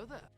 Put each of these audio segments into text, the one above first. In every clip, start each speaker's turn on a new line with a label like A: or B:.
A: Hello there.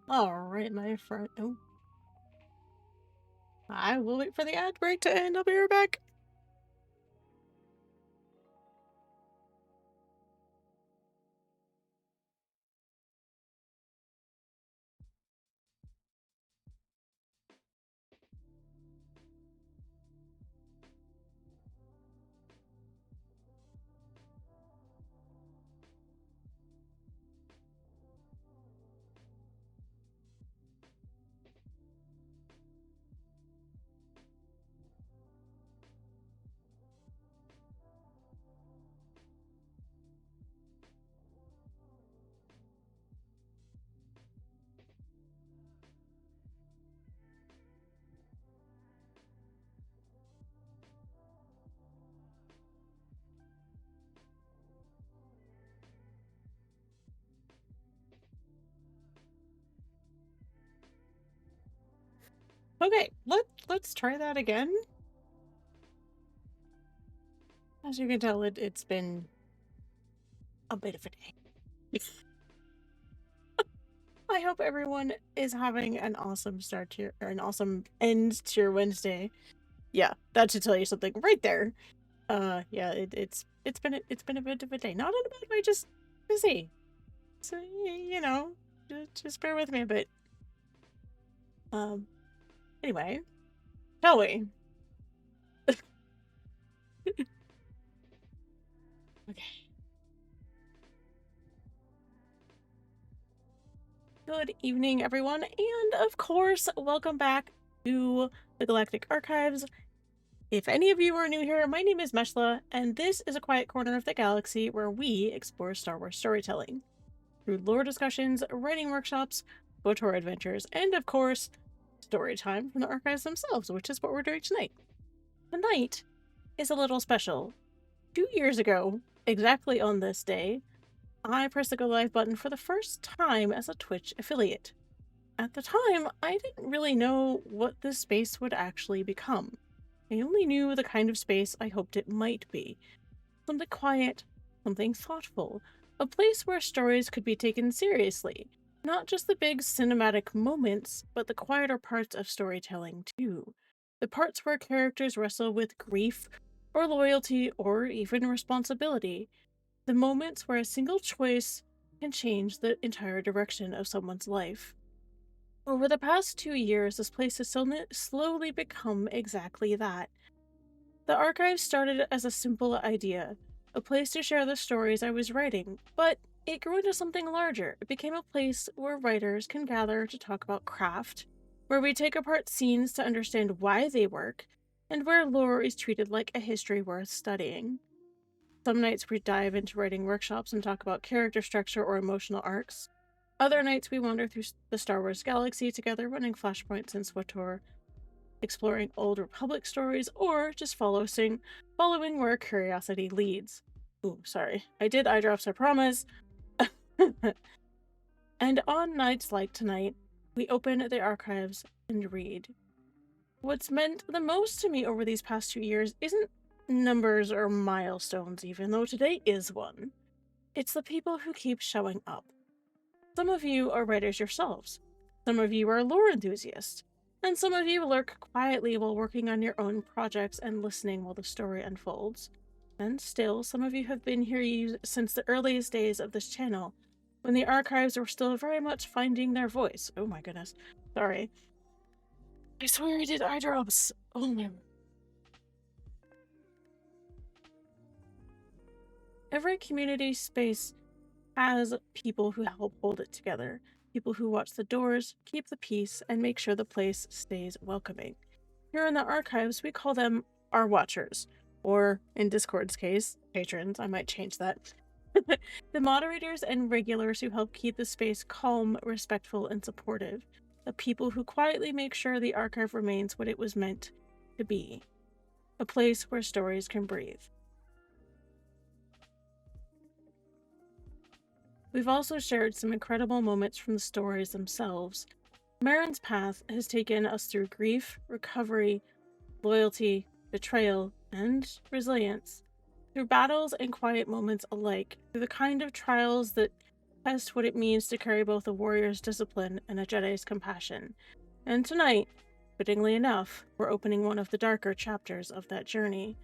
A: Alright, my friend. Oh, I will wait for the ad break to end. I'll be right back. Okay, let's try that again. As you can tell, it's been a bit of a day. I hope everyone is having an awesome start to or an awesome end to your Wednesday. Yeah, that should tell you something right there. Yeah, it's been a bit of a day. Not in a bad way, just busy. So you know, just bear with me a bit. Um, anyway, shall we? Okay. Good evening, everyone, and of course, welcome back to the Galactic Archives. If any of you are new here, my name is Meshla, and this is a quiet corner of the galaxy where we explore Star Wars storytelling through lore discussions, writing workshops, KOTOR adventures, and of course, story time from the archives themselves, which is what we're doing tonight. Tonight is a little special. 2 years ago, exactly on this day, I pressed the Go Live button for the first time as a Twitch affiliate. At the time, I didn't really know what this space would actually become. I only knew the kind of space I hoped it might be. Something quiet, something thoughtful, a place where stories could be taken seriously. Not just the big cinematic moments, but the quieter parts of storytelling too. The parts where characters wrestle with grief, or loyalty, or even responsibility. The moments where a single choice can change the entire direction of someone's life. Over the past 2 years, this place has slowly become exactly that. The archive started as a simple idea, a place to share the stories I was writing, but it grew into something larger. It became a place where writers can gather to talk about craft, where we take apart scenes to understand why they work, and where lore is treated like a history worth studying. Some nights we dive into writing workshops and talk about character structure or emotional arcs. Other nights we wander through the Star Wars galaxy together, running flashpoints in SWTOR, exploring old Republic stories, or just following where curiosity leads. Ooh, sorry. I did eye drops, I promise. And on nights like tonight, we open the archives and read. What's meant the most to me over these past 2 years isn't numbers or milestones, even though today is one. It's the people who keep showing up. Some of you are writers yourselves. Some of you are lore enthusiasts. And some of you lurk quietly while working on your own projects and listening while the story unfolds. And still, some of you have been here since the earliest days of this channel, when the archives were still very much finding their voice. Oh my goodness. Sorry. I swear I did eye drops. Oh my. Every community space has people who help hold it together. People who watch the doors, keep the peace, and make sure the place stays welcoming. Here in the archives, we call them our watchers, or in Discord's case, patrons. I might change that. The moderators and regulars who help keep the space calm, respectful, and supportive. The people who quietly make sure the archive remains what it was meant to be. A place where stories can breathe. We've also shared some incredible moments from the stories themselves. Marin's path has taken us through grief, recovery, loyalty, betrayal, and resilience. Through battles and quiet moments alike, through the kind of trials that test what it means to carry both a warrior's discipline and a Jedi's compassion. And tonight, fittingly enough, we're opening one of the darker chapters of that journey.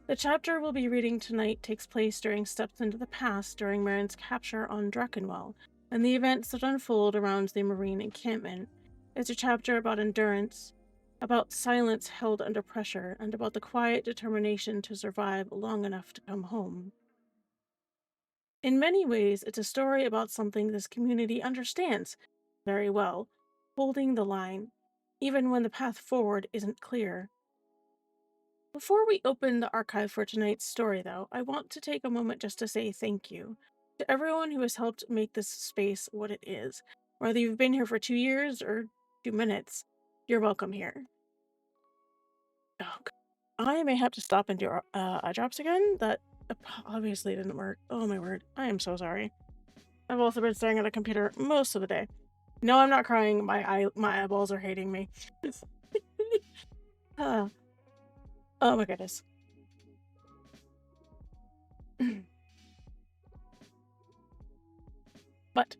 A: The chapter we'll be reading tonight takes place during steps into the past during Marin's capture on Drakenwell, and the events that unfold around the Marine encampment. It's a chapter about endurance, about silence held under pressure, and about the quiet determination to survive long enough to come home. In many ways, it's a story about something this community understands very well, holding the line, even when the path forward isn't clear. Before we open the archive for tonight's story, though, I want to take a moment just to say thank you to everyone who has helped make this space what it is. Whether you've been here for 2 years or 2 minutes, you're welcome here. Oh, I may have to stop and do eye drops again. That obviously didn't work. Oh my word. I am so sorry. I've also been staring at a computer most of the day. No, I'm not crying. My eyeballs are hating me. Oh my goodness. But,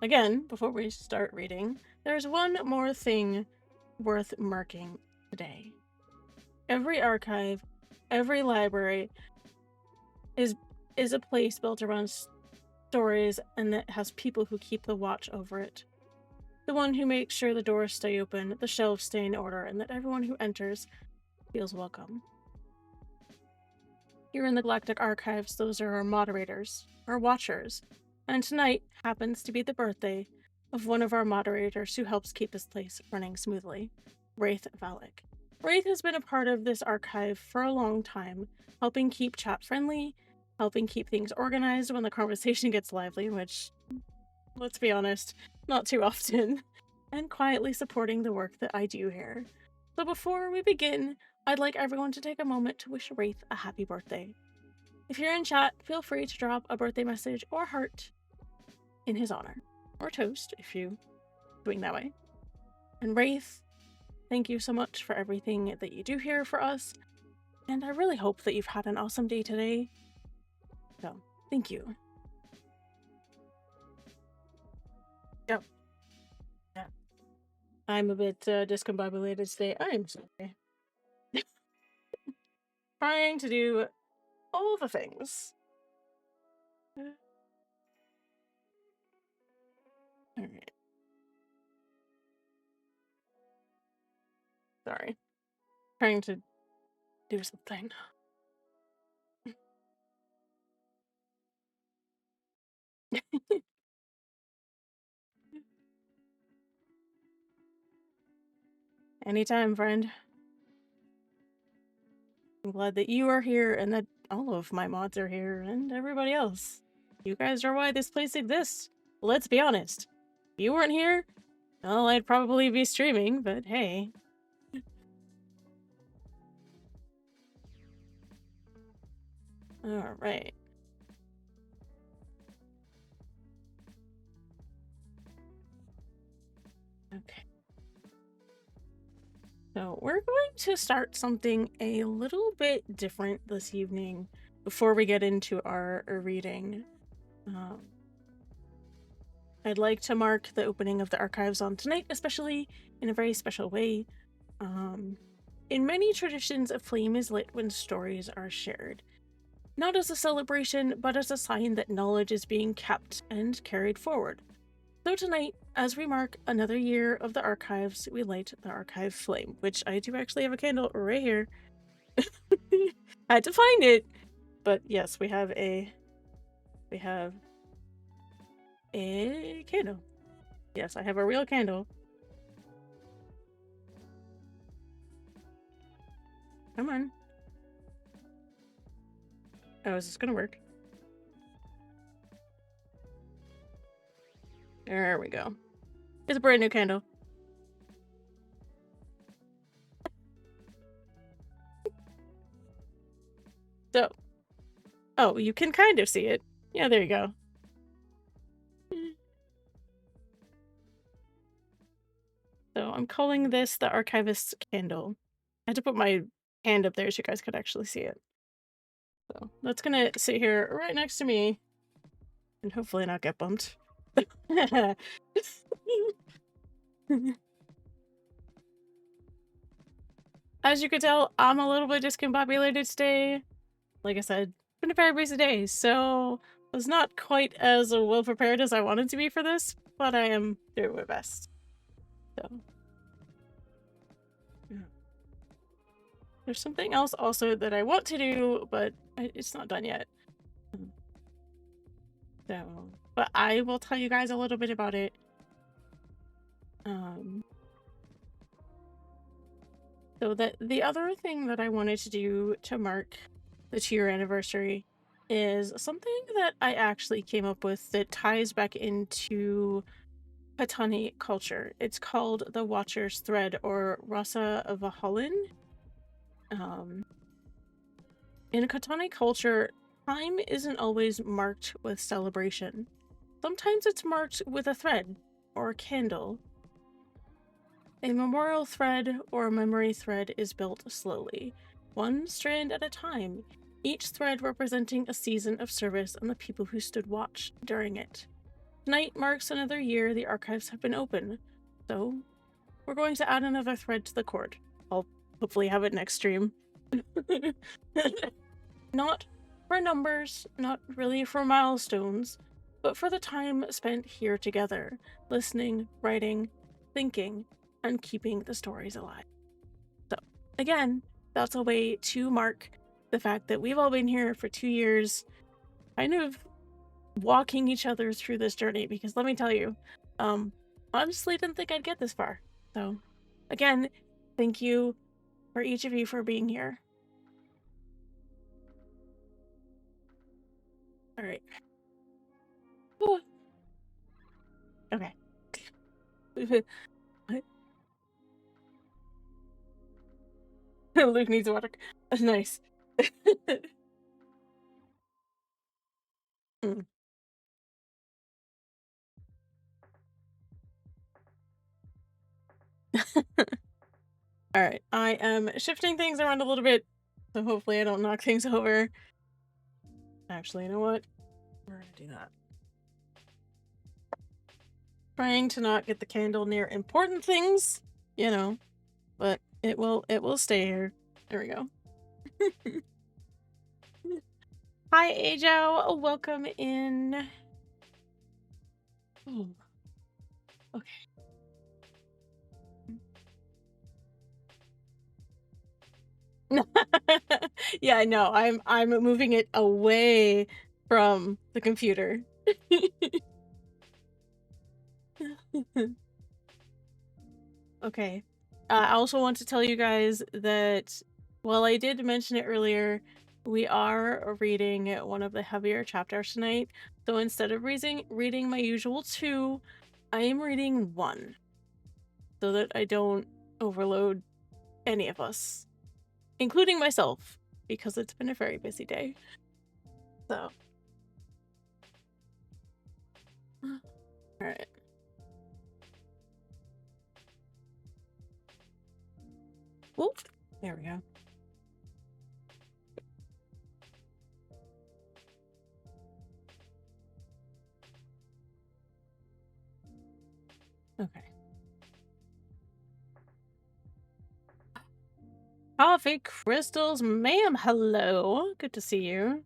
A: again, before we start reading, there's one more thing worth marking today. Every archive, every library is a place built around stories and that has people who keep the watch over it. The one who makes sure the doors stay open, the shelves stay in order, and that everyone who enters feels welcome. Here in the Galactic Archives, those are our moderators, our watchers, and tonight happens to be the birthday of one of our moderators who helps keep this place running smoothly, Wraith Valak. Wraith has been a part of this archive for a long time, helping keep chat friendly, helping keep things organized when the conversation gets lively, which, let's be honest, not too often, and quietly supporting the work that I do here. So before we begin, I'd like everyone to take a moment to wish Wraith a happy birthday. If you're in chat, feel free to drop a birthday message or heart in his honor, or toast if you swing that way. And Wraith, thank you so much for everything that you do here for us, and I really hope that you've had an awesome day today. So, thank you. Yep. Yeah. I'm a bit discombobulated today. I'm sorry. Trying to do all the things. Alright. Sorry. Trying to do something. Anytime, friend. I'm glad that you are here and that all of my mods are here and everybody else. You guys are why this place exists. Let's be honest. If you weren't here, well, I'd probably be streaming, but hey. Alright. Okay. So we're going to start something a little bit different this evening before we get into our reading. I'd like to mark the opening of the archives on tonight, especially in a very special way. In many traditions, a flame is lit when stories are shared. Not as a celebration, but as a sign that knowledge is being kept and carried forward. So tonight, as we mark another year of the archives, we light the archive flame, which I do actually have a candle right here. I had to find it, but yes, we have a candle. Yes, I have a real candle. Come on. Oh, is this gonna work? There we go. It's a brand new candle. So, oh, you can kind of see it. Yeah, there you go. So I'm calling this the Archivist's Candle. I had to put my hand up there so you guys could actually see it. So that's gonna sit here right next to me and hopefully not get bumped. As you can tell, I'm a little bit discombobulated today. Like I said, it's been a very busy day, so I was not quite as well prepared as I wanted to be for this, but I am doing my best. So, yeah. There's something else also that I want to do, but it's not done yet. So, but I will tell you guys a little bit about it. So the other thing that I wanted to do to mark the 2-year anniversary is something that I actually came up with that ties back into Patani culture. It's called the Watcher's Thread, or Rasa Vahalan. In Katani culture, time isn't always marked with celebration. Sometimes it's marked with a thread or a candle. A memorial thread or a memory thread is built slowly, one strand at a time, each thread representing a season of service and the people who stood watch during it. Tonight marks another year the archives have been open, so we're going to add another thread to the cord. I'll hopefully have it next stream. Not for numbers, not really for milestones, but for the time spent here together, listening, writing, thinking, and keeping the stories alive. So, again, that's a way to mark the fact that we've all been here for 2 years, kind of walking each other through this journey, because let me tell you, honestly didn't think I'd get this far. So, again, thank you for each of you for being here. All right. Okay. Luke needs water. Nice. Mm. Alright, I am shifting things around a little bit, so hopefully I don't knock things over. Actually, you know what? We're gonna do that. Trying to not get the candle near important things, you know, but it will stay here. There we go. Hi, Ajo. Welcome in. Oh. Okay. Yeah, no, I'm moving it away from the computer. Okay. I also want to tell you guys that while I did mention it earlier, we are reading one of the heavier chapters tonight. So instead of reading my usual 2, I am reading 1. So that I don't overload any of us, including myself, because it's been a very busy day. So. Alright. Whoop. There we go. Okay. Coffee crystals, ma'am. Hello. Good to see you.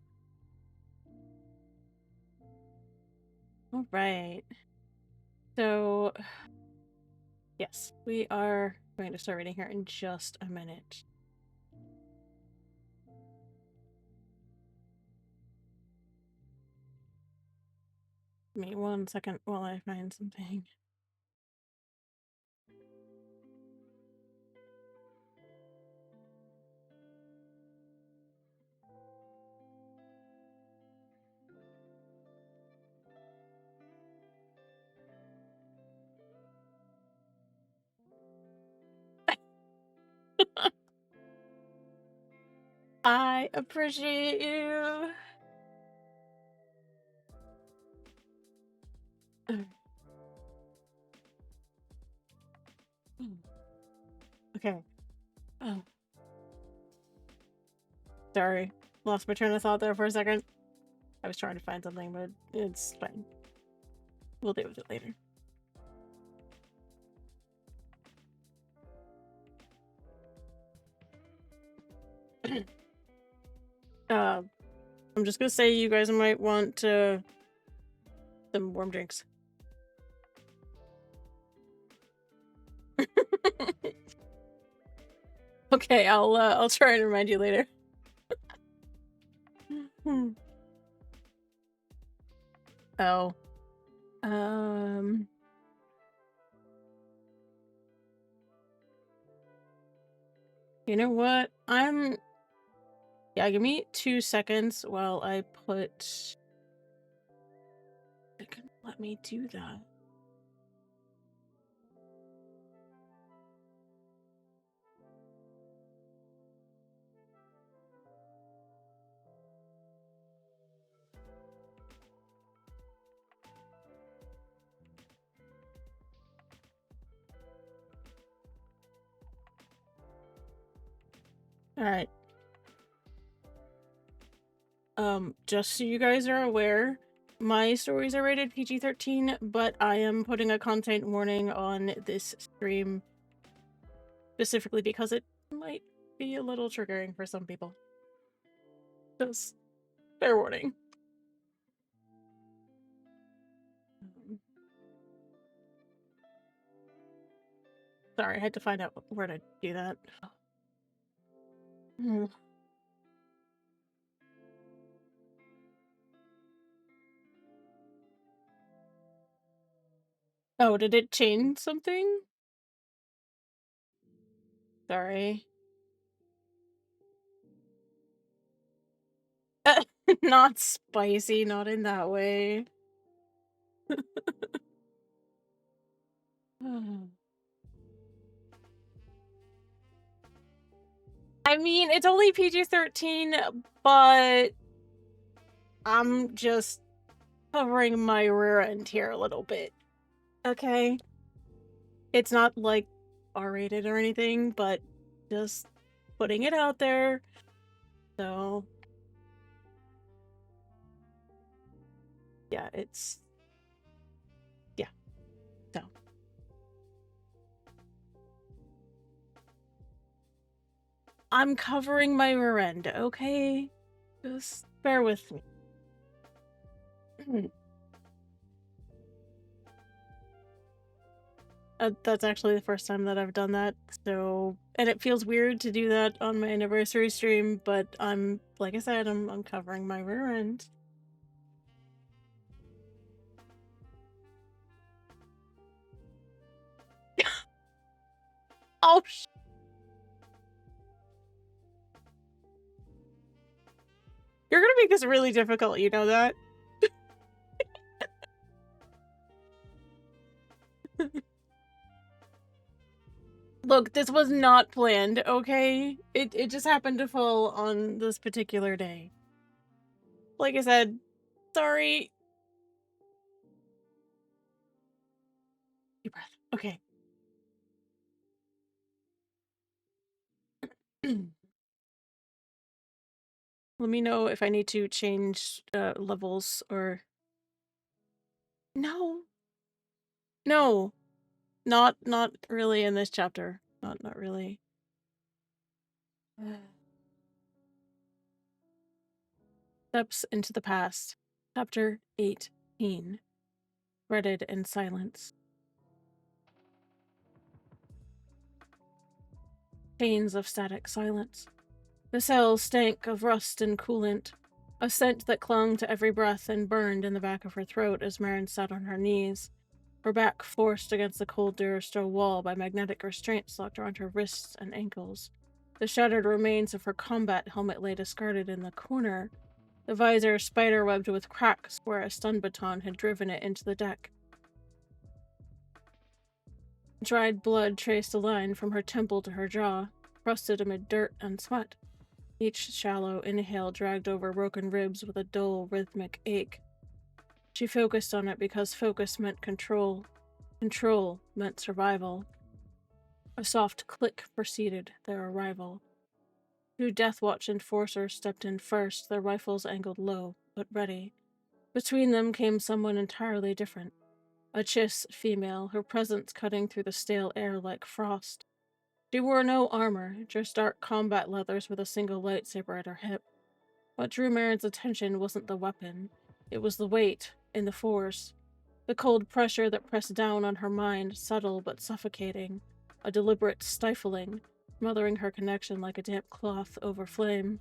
A: All right. So, yes, we are going to start reading here in just a minute. Give me 1 second while I find something. I appreciate you. Okay. Oh. Sorry. Lost my train of thought there for a second. I was trying to find something, but it's fine. We'll deal with it later. I'm just gonna say you guys might want some warm drinks. Okay, I'll try and remind you later. Oh. You know what? Yeah, give me 2 seconds while I put... It can let me do that. Alright. Just so you guys are aware, my stories are rated PG-13, but I am putting a content warning on this stream specifically because it might be a little triggering for some people. Just fair warning. Sorry, I had to find out where to do that. Oh, did it change something? Sorry. Not spicy, not in that way. I mean, it's only PG-13, but I'm just covering my rear end here a little bit. Okay? It's not like R-rated or anything, but just putting it out there. So yeah, it's... Yeah. So. I'm covering my rear end, okay? Just bear with me. That's actually the first time that I've done that, so... And it feels weird to do that on my anniversary stream, but like I said, I'm covering my rear end. Oh, You're gonna make this really difficult, you know that? Look, this was not planned, okay? It just happened to fall on this particular day. Like I said, sorry. Deep breath. Okay. Let me know if I need to change levels or... No. No. Not really in this chapter. Not really. Steps into the past. Chapter 18. Threaded in silence. Chains of static silence. The cells stank of rust and coolant, a scent that clung to every breath and burned in the back of her throat as Marin sat on her knees, her back forced against the cold Durasteel wall by magnetic restraints locked around her wrists and ankles. The shattered remains of her combat helmet lay discarded in the corner, the visor spider-webbed with cracks where a stun baton had driven it into the deck. Dried blood traced a line from her temple to her jaw, crusted amid dirt and sweat. Each shallow inhale dragged over broken ribs with a dull, rhythmic ache. She focused on it because focus meant control. Control meant survival. A soft click preceded their arrival. 2 Deathwatch enforcers stepped in first, their rifles angled low. but ready. Between them came someone entirely different. A Chiss female, her presence cutting through the stale air like frost. She wore no armor, just dark combat leathers with a single lightsaber at her hip. What drew Marin's attention wasn't the weapon. It was the weight, in the force. The cold pressure that pressed down on her mind, subtle but suffocating. A deliberate stifling, smothering her connection like a damp cloth over flame.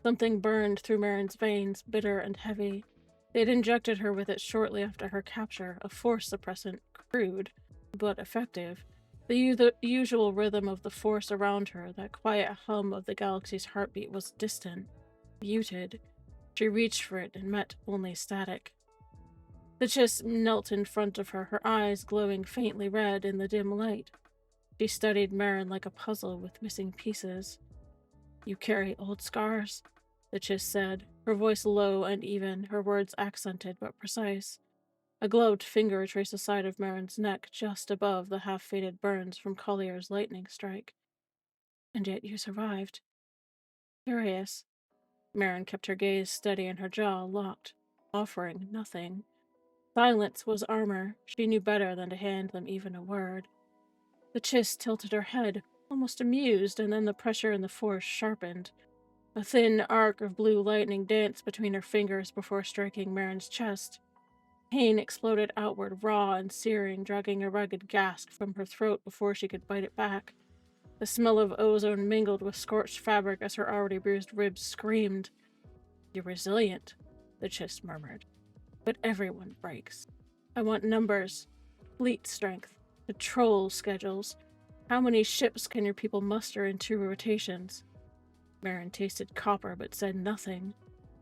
A: Something burned through Marin's veins, bitter and heavy. They'd injected her with it shortly after her capture, a force suppressant, crude, but effective. The usual rhythm of the force around her, that quiet hum of the galaxy's heartbeat, was distant, muted. She reached for it and met only static. The Chiss knelt in front of her, her eyes glowing faintly red in the dim light. She studied Marin like a puzzle with missing pieces. "You carry old scars," the Chiss said, her voice low and even, her words accented but precise. A gloved finger traced the side of Marin's neck just above the half-faded burns from Collier's lightning strike. "And yet you survived." Curious. Marin kept her gaze steady and her jaw locked, offering nothing. Silence was armor. She knew better than to hand them even a word. The Chiss tilted her head, almost amused, and then the pressure in the force sharpened. A thin arc of blue lightning danced between her fingers before striking Marin's chest. Pain exploded outward, raw and searing, dragging a rugged gasp from her throat before she could bite it back. The smell of ozone mingled with scorched fabric as her already bruised ribs screamed. "You're resilient," the Chiss murmured. "But everyone breaks. I want numbers, fleet strength, patrol schedules. How many ships can your people muster in 2 rotations?" Marin tasted copper but said nothing.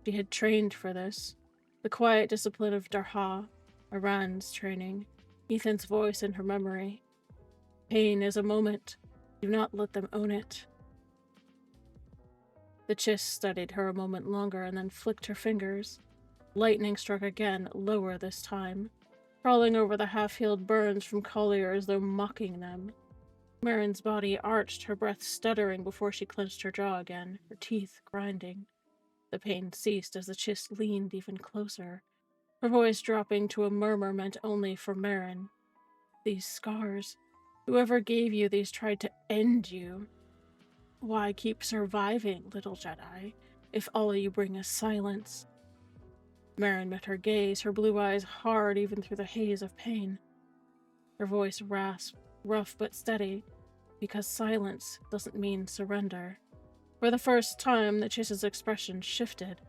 A: She had trained for this. The quiet discipline of Darha, Iran's training, Ethan's voice in her memory. Pain is a moment. Do not let them own it. The Chiss studied her a moment longer and then flicked her fingers. Lightning struck again, lower this time, crawling over the half-healed burns from Collier as though mocking them. Marin's body arched, her breath stuttering before she clenched her jaw again, her teeth grinding. The pain ceased as the Chiss leaned even closer, her voice dropping to a murmur meant only for Marin. "These scars. Whoever gave you these tried to end you. Why keep surviving, little Jedi, if all you bring is silence?" Marin met her gaze, her blue eyes hard even through the haze of pain. Her voice rasped, rough but steady, because silence doesn't mean surrender. For the first time, the Chiss's expression shifted,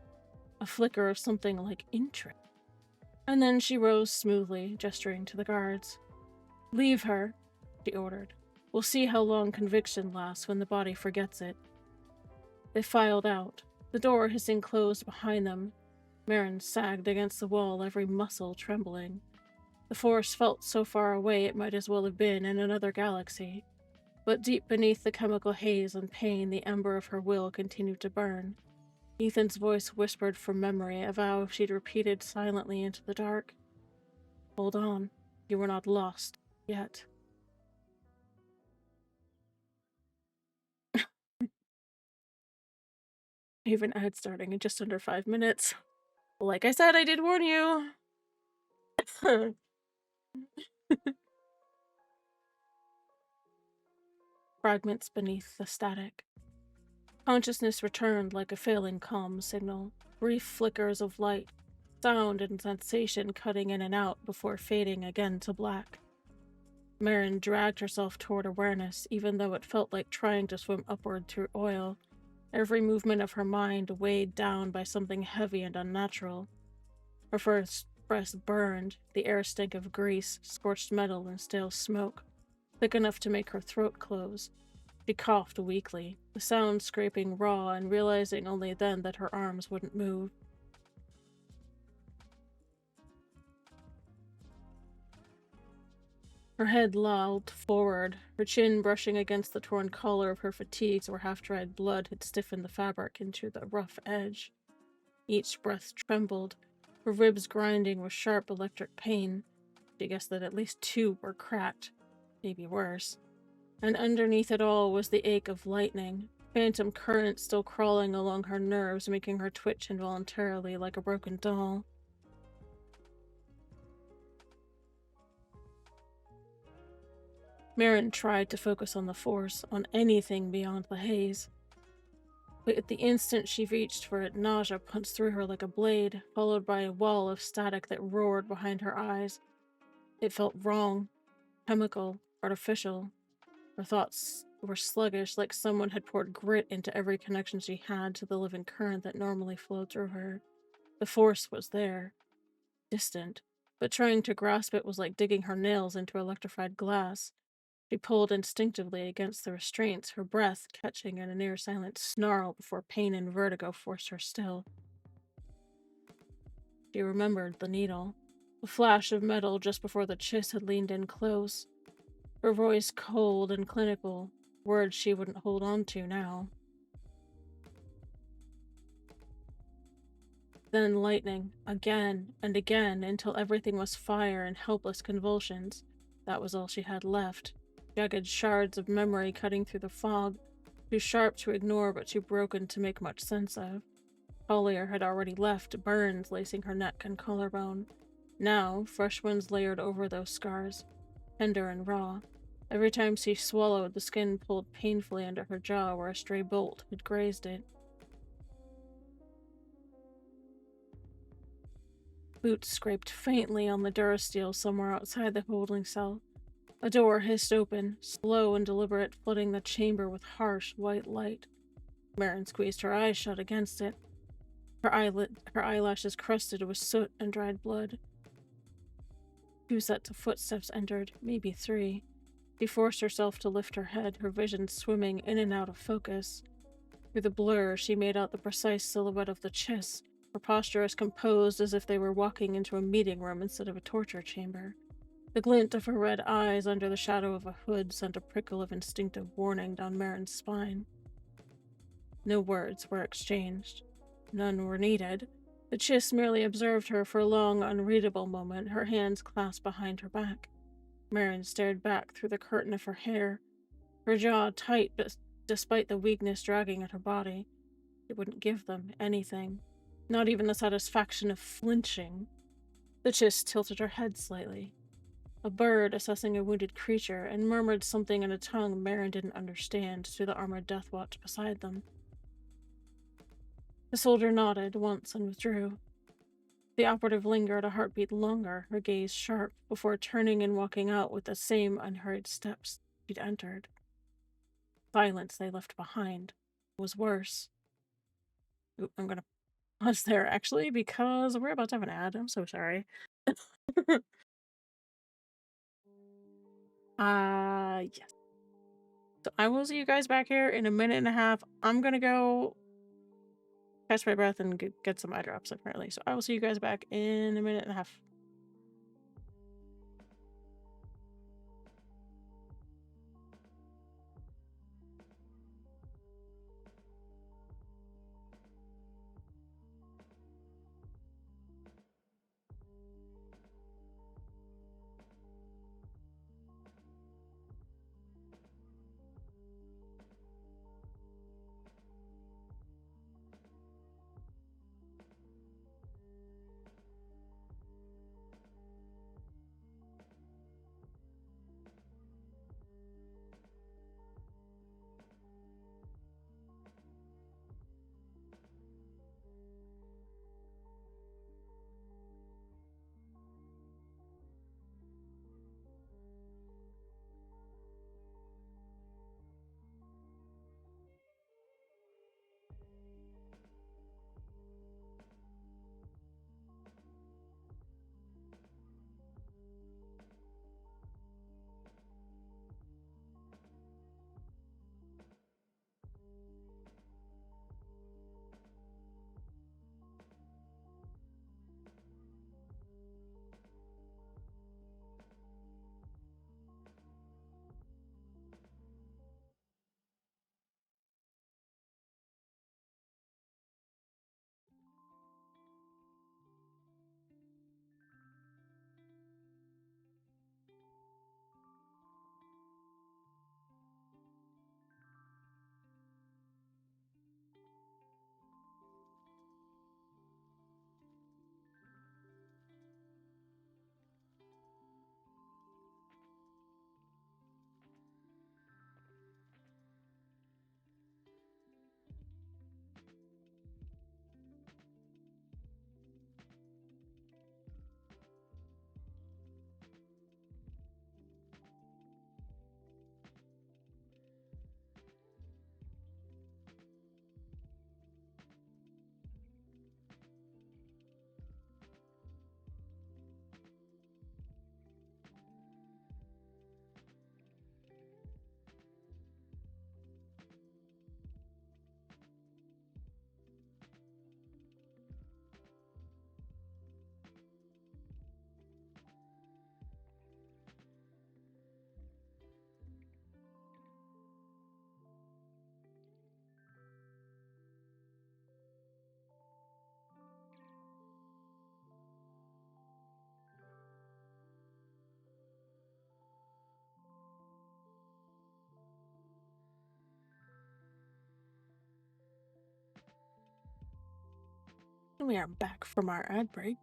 A: a flicker of something like interest. And then she rose smoothly, gesturing to the guards. "Leave her," she ordered. "We'll see how long conviction lasts when the body forgets it." They filed out, the door hissing closed behind them. Marin sagged against the wall, every muscle trembling. The force felt so far away it might as well have been in another galaxy. But deep beneath the chemical haze and pain, the ember of her will continued to burn. Ethan's voice whispered from memory, a vow she'd repeated silently into the dark. "Hold on. You were not lost. Yet." Even ad starting in just under 5 minutes. Like I said, I did warn you. Fragments beneath the static. Consciousness returned like a failing comm signal. Brief flickers of light, sound and sensation cutting in and out before fading again to black. Marin dragged herself toward awareness, even though it felt like trying to swim upward through oil. Every movement of her mind weighed down by something heavy and unnatural. Her first breath burned, the air stank of grease, scorched metal, and stale smoke, thick enough to make her throat close. She coughed weakly, the sound scraping raw, and realizing only then that her arms wouldn't move. Her head lolled forward, her chin brushing against the torn collar of her fatigues where half-dried blood had stiffened the fabric into the rough edge. Each breath trembled, her ribs grinding with sharp electric pain. She guessed that at least 2 were cracked, maybe worse. And underneath it all was the ache of lightning, phantom current still crawling along her nerves, making her twitch involuntarily like a broken doll. Marin tried to focus on the force, on anything beyond the haze. But at the instant she reached for it, nausea punched through her like a blade, followed by a wall of static that roared behind her eyes. It felt wrong, chemical, artificial. Her thoughts were sluggish, like someone had poured grit into every connection she had to the living current that normally flowed through her. The force was there, distant, but trying to grasp it was like digging her nails into electrified glass. She pulled instinctively against the restraints, her breath catching in a near-silent snarl before pain and vertigo forced her still. She remembered the needle, the flash of metal just before the chiss had leaned in close. Her voice cold and clinical, words she wouldn't hold on to now. Then lightning, again and again, until everything was fire and helpless convulsions. That was all she had left. Jagged shards of memory cutting through the fog, too sharp to ignore but too broken to make much sense of. Collier had already left, burns lacing her neck and collarbone. Now, fresh ones layered over those scars, tender and raw. Every time she swallowed, the skin pulled painfully under her jaw where a stray bolt had grazed it. Boots scraped faintly on the durasteel somewhere outside the holding cell. A door hissed open, slow and deliberate, flooding the chamber with harsh, white light. Marin squeezed her eyes shut against it. Her eyelashes crusted with soot and dried blood. 2 sets of footsteps entered, maybe 3. She forced herself to lift her head, her vision swimming in and out of focus. Through the blur, she made out the precise silhouette of the chiss, her posture as composed as if they were walking into a meeting room instead of a torture chamber. The glint of her red eyes under the shadow of a hood sent a prickle of instinctive warning down Marin's spine. No words were exchanged. None were needed. The chiss merely observed her for a long, unreadable moment, her hands clasped behind her back. Marin stared back through the curtain of her hair, her jaw tight despite the weakness dragging at her body. It wouldn't give them anything. Not even the satisfaction of flinching. The chiss tilted her head slightly. A bird assessing a wounded creature, and murmured something in a tongue Marin didn't understand to the armored deathwatch beside them. The soldier nodded once and withdrew. The operative lingered a heartbeat longer, her gaze sharp, before turning and walking out with the same unhurried steps she'd entered. Silence they left behind was worse. Ooh, I'm gonna pause there, actually, because we're about to have an ad. I'm so sorry. Yes. So I will see you guys back here in a minute and a half. I'm gonna go catch my breath and get some eye drops, apparently. So I will see you guys back in a minute and a half. We are back from our ad break.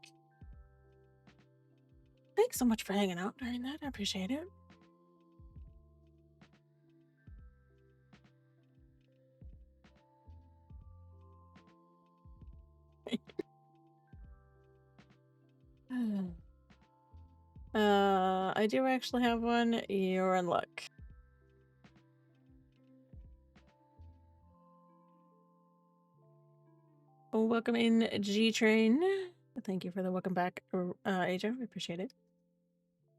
A: Thanks so much for hanging out during that. I appreciate it. I do actually have one. You're in luck. Welcome in, G-Train. Thank you for the welcome back, Asia. I appreciate it.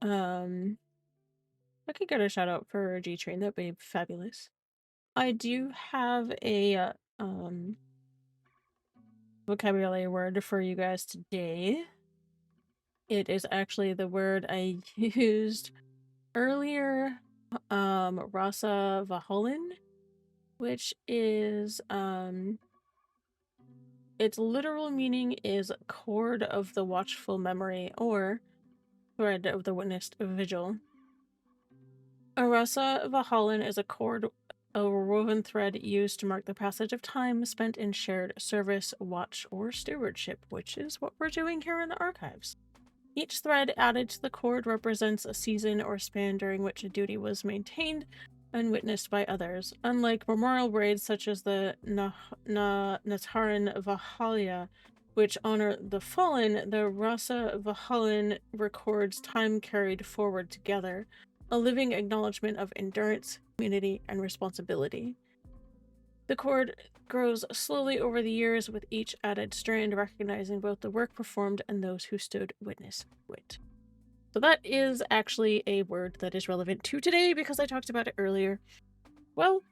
A: I could get a shout out for G-Train. That'd be fabulous. I do have a vocabulary word for you guys today. It is actually the word I used earlier, Rasa Vaholin, which is, its literal meaning is cord of the watchful memory or thread of the witnessed vigil. A Rasa Vaholin is a cord, a woven thread used to mark the passage of time spent in shared service, watch, or stewardship, which is what we're doing here in the archives. Each thread added to the cord represents a season or span during which a duty was maintained and witnessed by others. Unlike memorial braids such as the Nataran Vahalia, which honor the fallen, the Rasa Vahalan records time carried forward together, a living acknowledgement of endurance, community, and responsibility. The cord grows slowly over the years, with each added strand recognizing both the work performed and those who stood witness to it. So that is actually a word that is relevant to today because I talked about it earlier. Well,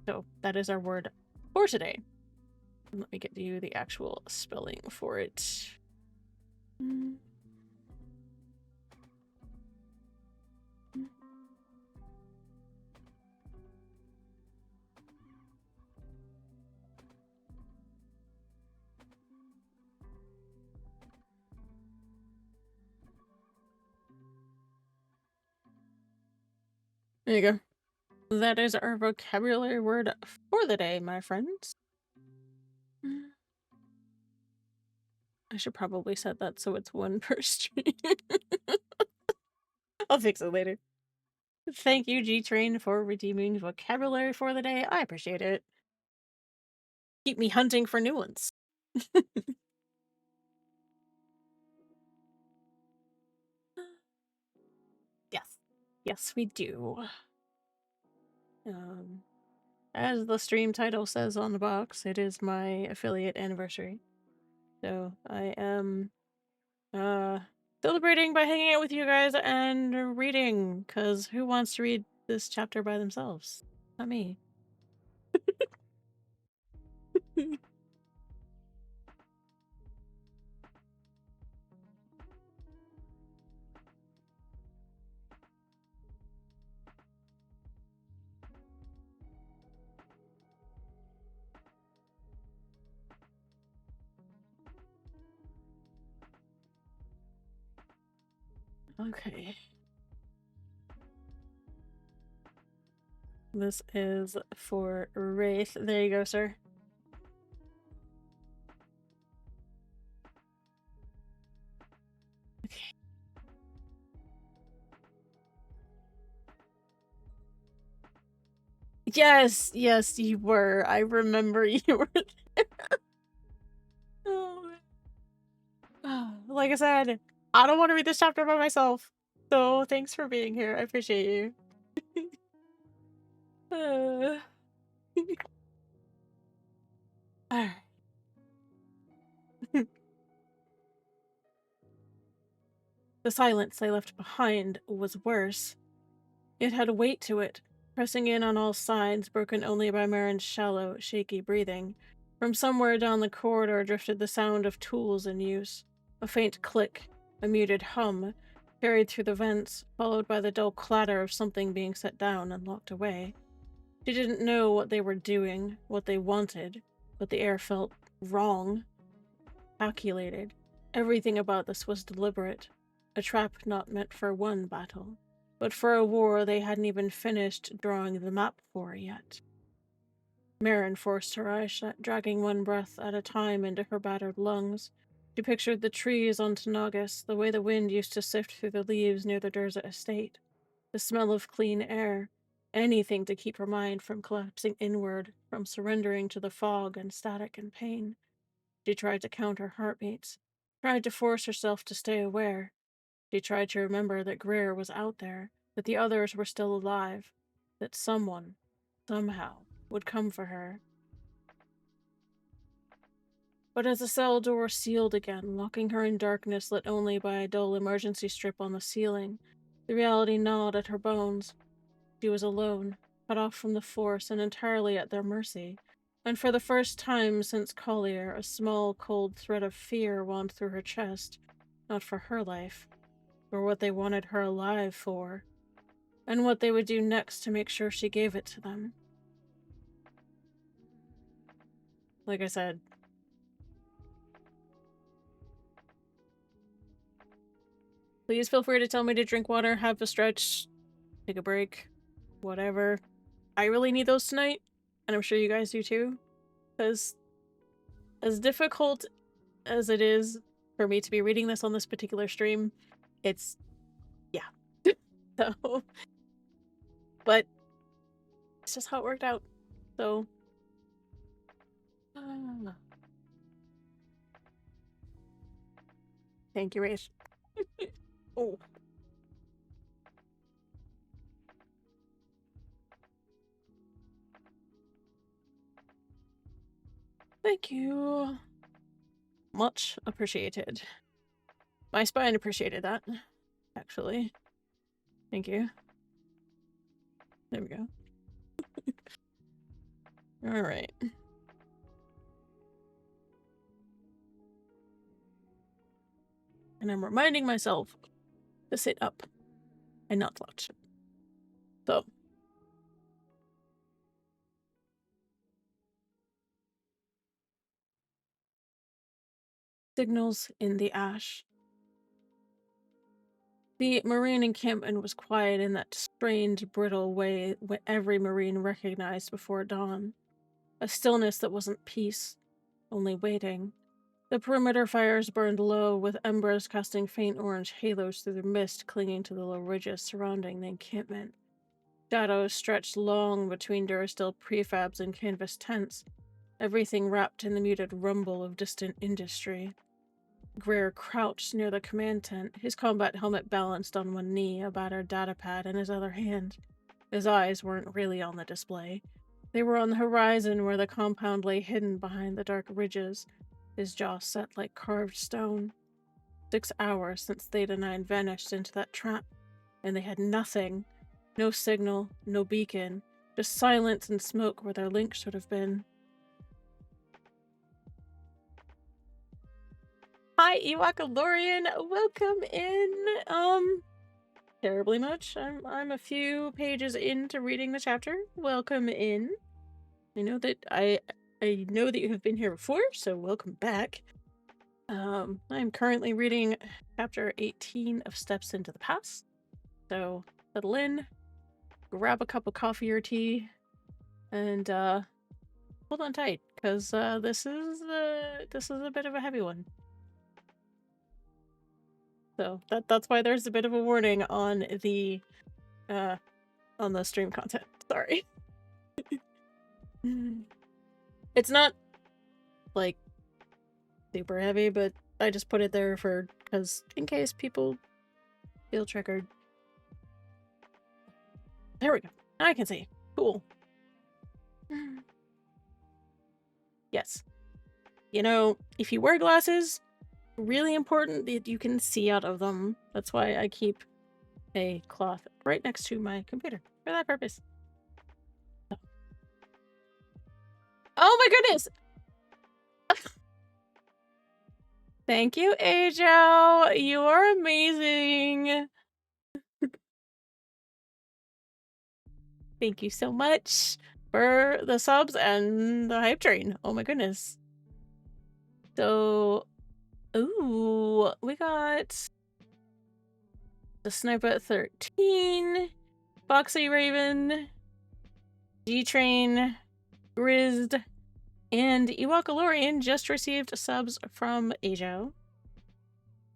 A: so that is our word for today. Let me get you the actual spelling for it. There you go. That is our vocabulary word for the day, my friends. I should probably set that so it's one per stream. I'll fix it later. Thank you, G-Train, for redeeming vocabulary for the day. I appreciate it. Keep me hunting for new ones. Yes. Yes, we do. As the stream title says on the box, it is my affiliate anniversary. So I am celebrating by hanging out with you guys and reading, because who wants to read this chapter by themselves? Not me. Okay. This is for Wraith. There you go, sir. Okay. Yes, yes, you were. I remember you were there. Oh. Like I said, I don't want to read this chapter by myself. So thanks for being here. I appreciate you. Alright. The silence I left behind was worse. It had a weight to it, pressing in on all sides, broken only by Marin's shallow, shaky breathing. From somewhere down the corridor drifted the sound of tools in use. A faint click, a muted hum, carried through the vents, followed by the dull clatter of something being set down and locked away. She didn't know what they were doing, what they wanted, but the air felt wrong, calculated. Everything about this was deliberate. A trap not meant for one battle, but for a war they hadn't even finished drawing the map for yet. Marin forced her eyes shut, dragging one breath at a time into her battered lungs. She pictured the trees on Tanagas, the way the wind used to sift through the leaves near the Durza estate. The smell of clean air. Anything to keep her mind from collapsing inward, from surrendering to the fog and static and pain. She tried to count her heartbeats, tried to force herself to stay aware. She tried to remember that Greer was out there, that the others were still alive, that someone, somehow, would come for her. But as the cell door sealed again, locking her in darkness lit only by a dull emergency strip on the ceiling, the reality gnawed at her bones. She was alone, cut off from the Force and entirely at their mercy. And for the first time since Collier, a small, cold thread of fear wound through her chest, not for her life, for what they wanted her alive for, and what they would do next to make sure she gave it to them. Like I said, please feel free to tell me to drink water, have a stretch, take a break, whatever. I really need those tonight, and I'm sure you guys do too, because as difficult as it is for me to be reading this on this particular stream, it's, yeah. So, but it's just how it worked out. So, thank you, Rach. Oh. Thank you. Much appreciated. My spine appreciated that, actually. Thank you. There we go. Alright. And I'm reminding myself to sit up and not slouch. So. Signals in the ash. The Marine encampment was quiet in that strained, brittle way every Marine recognized before dawn. A stillness that wasn't peace, only waiting. The perimeter fires burned low, with embers casting faint orange halos through the mist clinging to the low ridges surrounding the encampment. Shadows stretched long between Durasteel prefabs and canvas tents, everything wrapped in the muted rumble of distant industry. Greer crouched near the command tent, his combat helmet balanced on one knee, a battered datapad in his other hand. His eyes weren't really on the display. They were on the horizon where the compound lay hidden behind the dark ridges, his jaw set like carved stone. 6 hours since Theta 9 vanished into that trap, and they had nothing. No signal, no beacon, just silence and smoke where their link should have been. Hi, Ewakalorian. Welcome in. Terribly much. I'm a few pages into reading the chapter. Welcome in. I know that I know that you have been here before, so welcome back. I'm currently reading chapter 18 of Steps into the Past. So settle in, grab a cup of coffee or tea, and hold on tight, because this is a bit of a heavy one. So that's why there's a bit of a warning on the stream content. Sorry. It's not like super heavy, but I just put it there because in case people feel triggered. There we go. I can see. Cool. Yes. You know, if you wear glasses, really important that you can see out of them. That's why I keep a cloth right next to my computer for that purpose. Oh my goodness! Thank you, Ajo! You are amazing! Thank you so much for the subs and the hype train. Oh my goodness. So, ooh, we got the Sniper at 13, Foxy Raven, G-Train, Grizzed, and Iwakalorian just received subs from Ajo.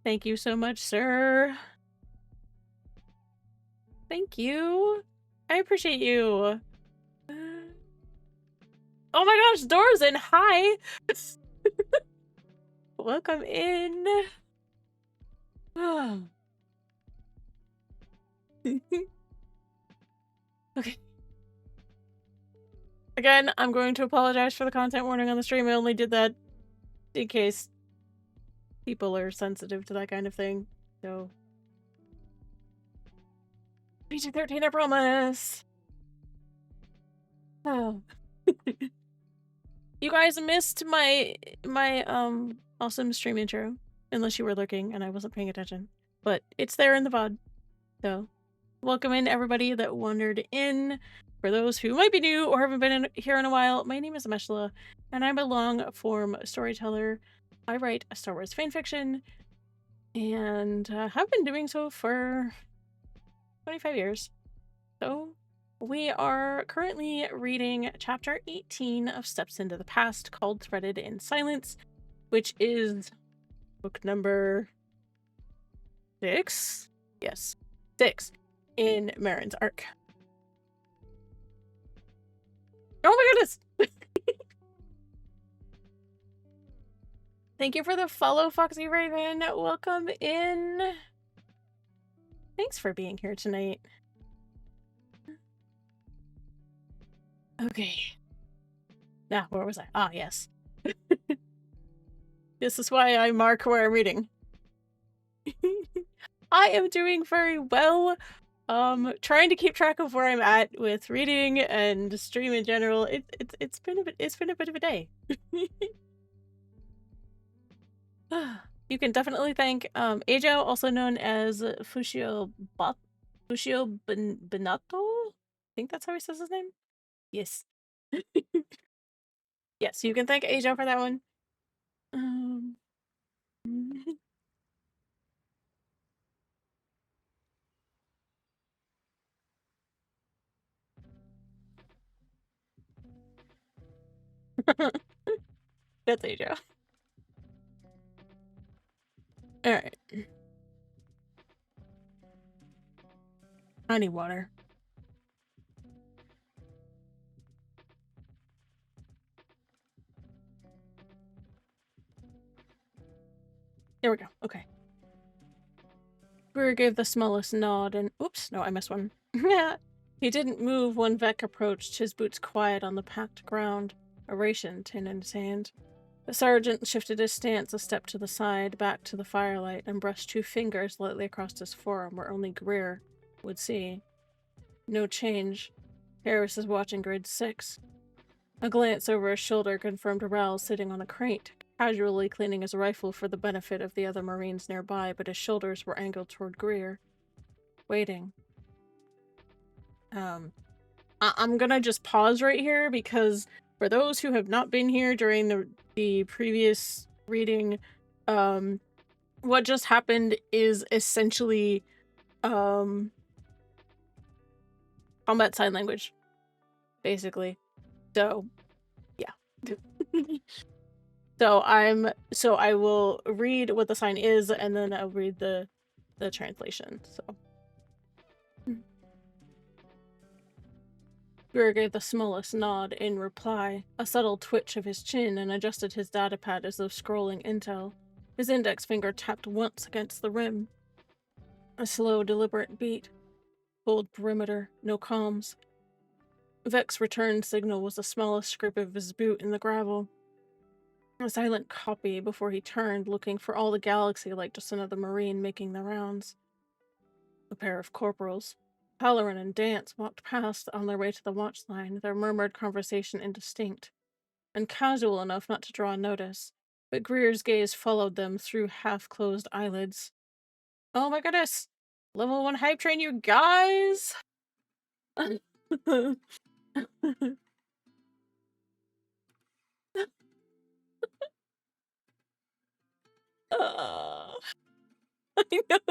A: Thank you so much, sir. Thank you. I appreciate you. Oh my gosh, Dorzen, hi! Welcome in. Okay. Again, I'm going to apologize for the content warning on the stream. I only did that in case people are sensitive to that kind of thing. So PG-13, I promise. Oh. You guys missed my awesome stream intro, unless you were lurking and I wasn't paying attention. But it's there in the VOD. So welcome in everybody that wandered in. For those who might be new or haven't been here in a while, my name is Meshla, and I'm a long-form storyteller. I write a Star Wars fanfiction, and have been doing so for 25 years. So we are currently reading Chapter 18 of Steps into the Past, called Threaded in Silence, which is book number 6? Yes, 6 in Marin's arc. Oh my goodness! Thank you for the follow, Foxy Raven. Welcome in. Thanks for being here tonight. Okay. Now, where was I? Ah, yes. This is why I mark where I'm reading. I am doing very well. Trying to keep track of where I'm at with reading and stream in general. It's been a bit of a day. You can definitely thank Ajo, also known as Fushio Benato? I think that's how he says his name. Yes. Yes, you can thank Ajo for that one. That's Ajo. Alright. I need water. There we go. Okay. Greer gave the smallest nod and— oops, no, I missed one. He didn't move when Vec approached, his boots quiet on the packed ground, a ration tin in his hand. The sergeant shifted his stance a step to the side, back to the firelight, and brushed 2 fingers lightly across his forearm where only Greer would see. No change. Harris is watching grid 6. A glance over his shoulder confirmed Raoul sitting on a crate, casually cleaning his rifle for the benefit of the other Marines nearby, but his shoulders were angled toward Greer. Waiting. I'm gonna just pause right here because for those who have not been here during the previous reading, what just happened is essentially combat sign language, basically. So yeah. So I will read what the sign is and then I'll read the translation. So Greer gave the smallest nod in reply, a subtle twitch of his chin, and adjusted his datapad as though scrolling intel. His index finger tapped once against the rim. A slow, deliberate beat. Cold perimeter, no comms. Vec's return signal was the smallest scrape of his boot in the gravel. A silent copy before he turned, looking for all the galaxy like just another Marine making the rounds. A pair of corporals, Halloran and Dance, walked past on their way to the watchline, their murmured conversation indistinct, and casual enough not to draw notice, but Greer's gaze followed them through half-closed eyelids. Oh my goodness! Level 1 hype train, you guys! I know,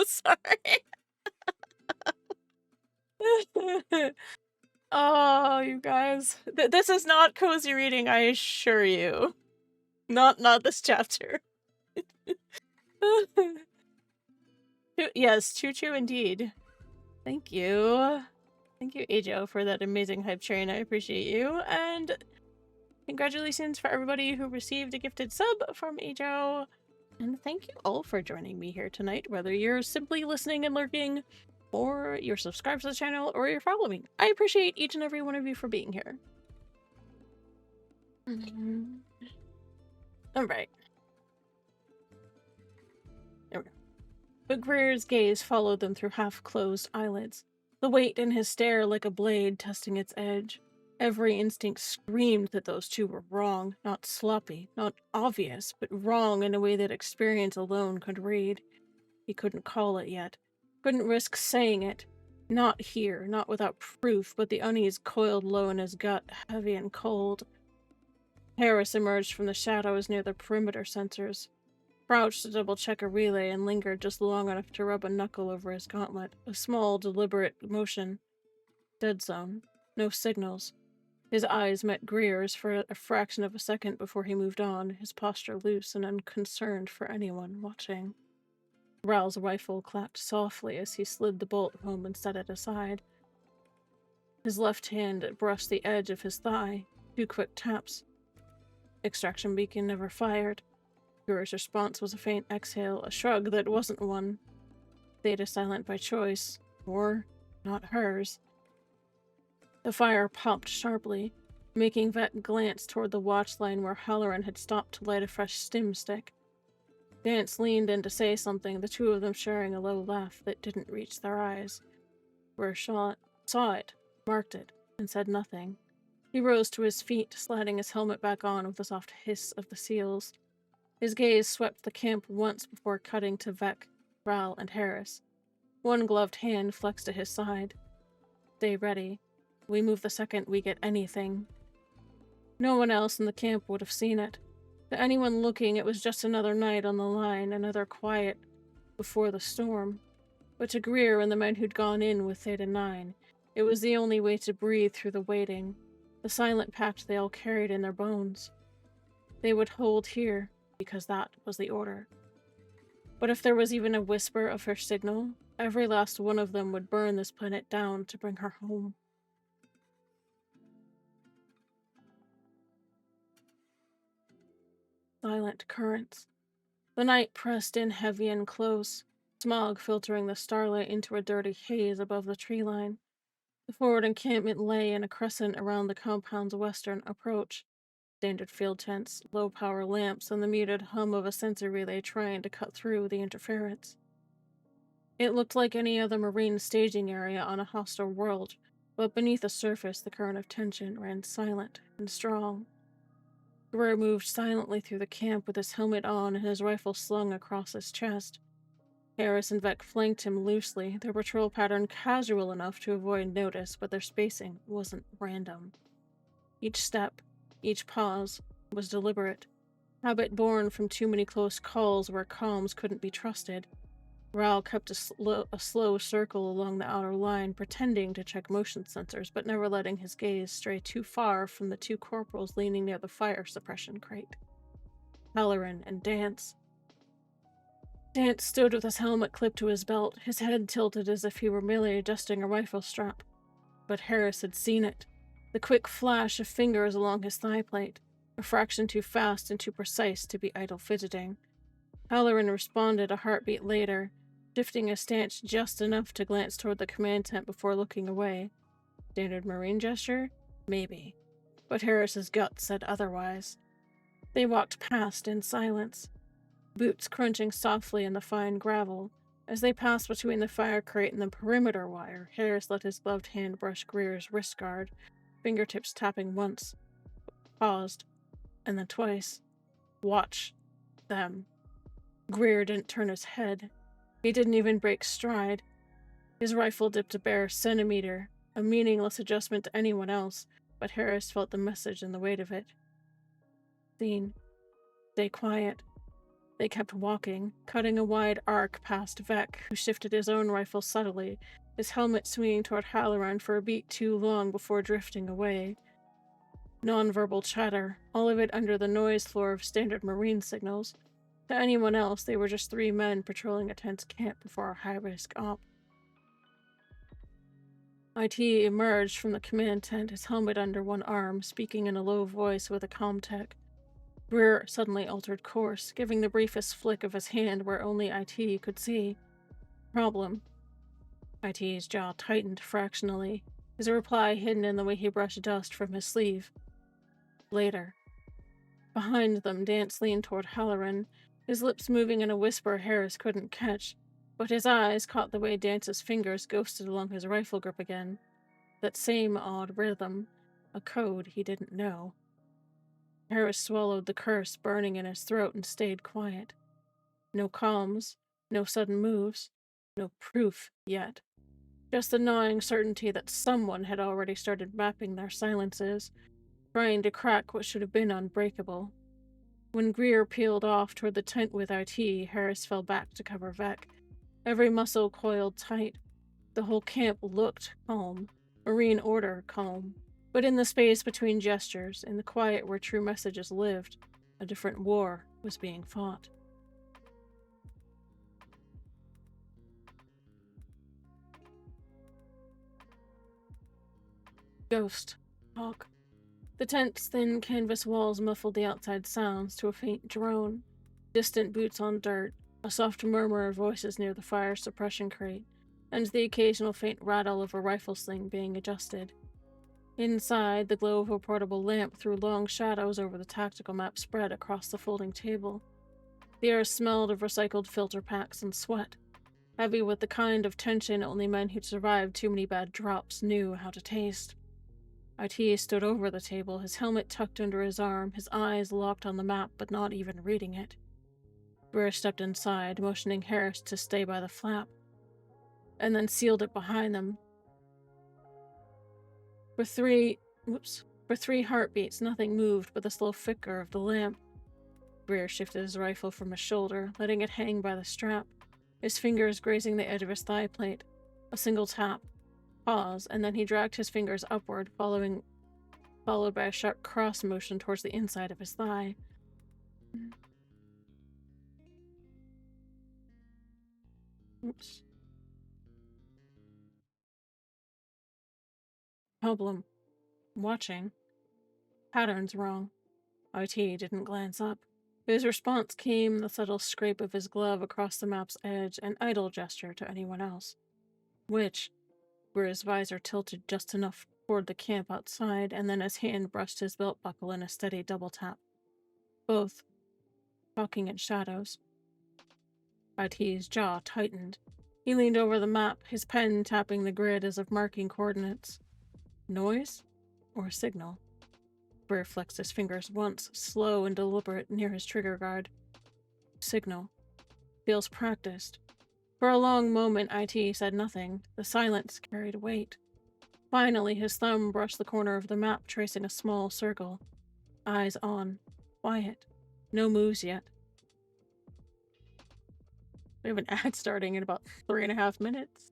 A: sorry. Oh, you guys. This is not cozy reading, I assure you. Not this chapter. Yes, choo-choo indeed. Thank you. Thank you, Ajo, for that amazing hype train. I appreciate you. And congratulations for everybody who received a gifted sub from Ajo. And thank you all for joining me here tonight, whether you're simply listening and lurking, or you're subscribed to the channel, or you're following. I appreciate each and every one of you for being here. Alright. There we go. But Greer's gaze followed them through half-closed eyelids, the weight in his stare like a blade testing its edge. Every instinct screamed that those two were wrong, not sloppy, not obvious, but wrong in a way that experience alone could read. He couldn't call it yet. Couldn't risk saying it. Not here, not without proof, but the unease coiled low in his gut, heavy and cold. Harris emerged from the shadows near the perimeter sensors, crouched to double-check a relay and lingered just long enough to rub a knuckle over his gauntlet. A small, deliberate motion. Dead zone. No signals. His eyes met Greer's for a fraction of a second before he moved on, his posture loose and unconcerned for anyone watching. Ral's rifle clapped softly as he slid the bolt home and set it aside. His left hand brushed the edge of his thigh. 2 quick taps. Extraction beacon never fired. Greer's response was a faint exhale, a shrug that wasn't one. Theta silent by choice, or not hers. The fire popped sharply, making Vet glance toward the watch line where Halloran had stopped to light a fresh stim stick. Dance leaned in to say something, the two of them sharing a low laugh that didn't reach their eyes. Greer saw it, marked it, and said nothing. He rose to his feet, sliding his helmet back on with a soft hiss of the seals. His gaze swept the camp once before cutting to Vec, Ral, and Harris. One gloved hand flexed at his side. Stay ready. We move the second we get anything. No one else in the camp would have seen it. To anyone looking, it was just another night on the line, another quiet before the storm. But to Greer and the men who'd gone in with Theta 9, it was the only way to breathe through the waiting, the silent pact they all carried in their bones. They would hold here, because that was the order. But if there was even a whisper of her signal, every last one of them would burn this planet down to bring her home. Silent currents. The night pressed in heavy and close, smog filtering the starlight into a dirty haze above the tree line. The forward encampment lay in a crescent around the compound's western approach. Standard field tents, low-power lamps, and the muted hum of a sensor relay trying to cut through the interference. It looked like any other marine staging area on a hostile world, but beneath the surface the current of tension ran silent and strong. Greer moved silently through the camp with his helmet on and his rifle slung across his chest. Harris and Vec flanked him loosely, their patrol pattern casual enough to avoid notice, but their spacing wasn't random. Each step, each pause, was deliberate, habit born from too many close calls where comms couldn't be trusted. Ral kept a slow circle along the outer line, pretending to check motion sensors, but never letting his gaze stray too far from the 2 corporals leaning near the fire suppression crate. Halloran and Dance. Dance stood with his helmet clipped to his belt, his head tilted as if he were merely adjusting a rifle strap. But Harris had seen it. The quick flash of fingers along his thigh plate, a fraction too fast and too precise to be idle fidgeting. Halloran responded a heartbeat later, shifting his stance just enough to glance toward the command tent before looking away. Standard Marine gesture? Maybe. But Harris's gut said otherwise. They walked past in silence, boots crunching softly in the fine gravel. As they passed between the fire crate and the perimeter wire, Harris let his gloved hand brush Greer's wrist guard, fingertips tapping once, paused, and then twice. Watch them. Greer didn't turn his head. He didn't even break stride. His rifle dipped a bare centimeter, a meaningless adjustment to anyone else, but Harris felt the message and the weight of it. Seen. Stay quiet. They kept walking, cutting a wide arc past Vec, who shifted his own rifle subtly, his helmet swinging toward Halloran for a beat too long before drifting away. Non-verbal chatter, all of it under the noise floor of standard marine signals. To anyone else, they were just 3 men patrolling a tense camp before a high-risk op. IT emerged from the command tent, his helmet under one arm, speaking in a low voice with a comm-tech. Greer suddenly altered course, giving the briefest flick of his hand where only IT could see. Problem. IT's jaw tightened fractionally, his reply hidden in the way he brushed dust from his sleeve. Later. Behind them, Dance leaned toward Halloran, his lips moving in a whisper Harris couldn't catch, but his eyes caught the way Dance's fingers ghosted along his rifle grip again. That same odd rhythm, a code he didn't know. Harris swallowed the curse burning in his throat and stayed quiet. No comms, no sudden moves, no proof yet. Just the gnawing certainty that someone had already started mapping their silences, trying to crack what should have been unbreakable. When Greer peeled off toward the tent with IT, Harris fell back to cover Vec. Every muscle coiled tight. The whole camp looked calm. Marine order calm. But in the space between gestures, in the quiet where true messages lived, a different war was being fought. Ghost. Talk. The tent's thin canvas walls muffled the outside sounds to a faint drone. Distant boots on dirt, a soft murmur of voices near the fire suppression crate, and the occasional faint rattle of a rifle sling being adjusted. Inside, the glow of a portable lamp threw long shadows over the tactical map spread across the folding table. The air smelled of recycled filter packs and sweat, heavy with the kind of tension only men who'd survived too many bad drops knew how to taste. IT stood over the table, his helmet tucked under his arm, his eyes locked on the map but not even reading it. Greer stepped inside, motioning Harris to stay by the flap, and then sealed it behind them. For three heartbeats, nothing moved but the slow flicker of the lamp. Greer shifted his rifle from his shoulder, letting it hang by the strap, his fingers grazing the edge of his thigh plate. A single tap. Pause, and then he dragged his fingers upward, followed by a sharp cross motion towards the inside of his thigh. Oops. Problem. Watching. Pattern's wrong. IT didn't glance up. His response came the subtle scrape of his glove across the map's edge, an idle gesture to anyone else. Which, where his visor tilted just enough toward the camp outside, and then his hand brushed his belt buckle in a steady double tap. Both talking in shadows. IT's jaw tightened. He leaned over the map, his pen tapping the grid as if marking coordinates. Noise? Or signal? Greer flexed his fingers once, slow and deliberate, near his trigger guard. Signal. Feels practiced. For a long moment, IT said nothing. The silence carried weight. Finally, his thumb brushed the corner of the map, tracing a small circle. Eyes on. Quiet. No moves yet. We have an ad starting in about 3.5 minutes.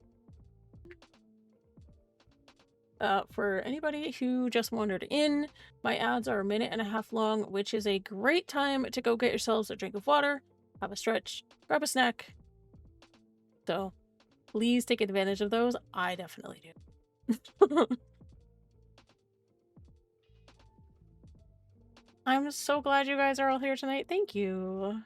A: For anybody who just wandered in, my ads are 1.5 minutes long, which is a great time to go get yourselves a drink of water, have a stretch, grab a snack. So, please take advantage of those. I definitely do. I'm so glad you guys are all here tonight. Thank you.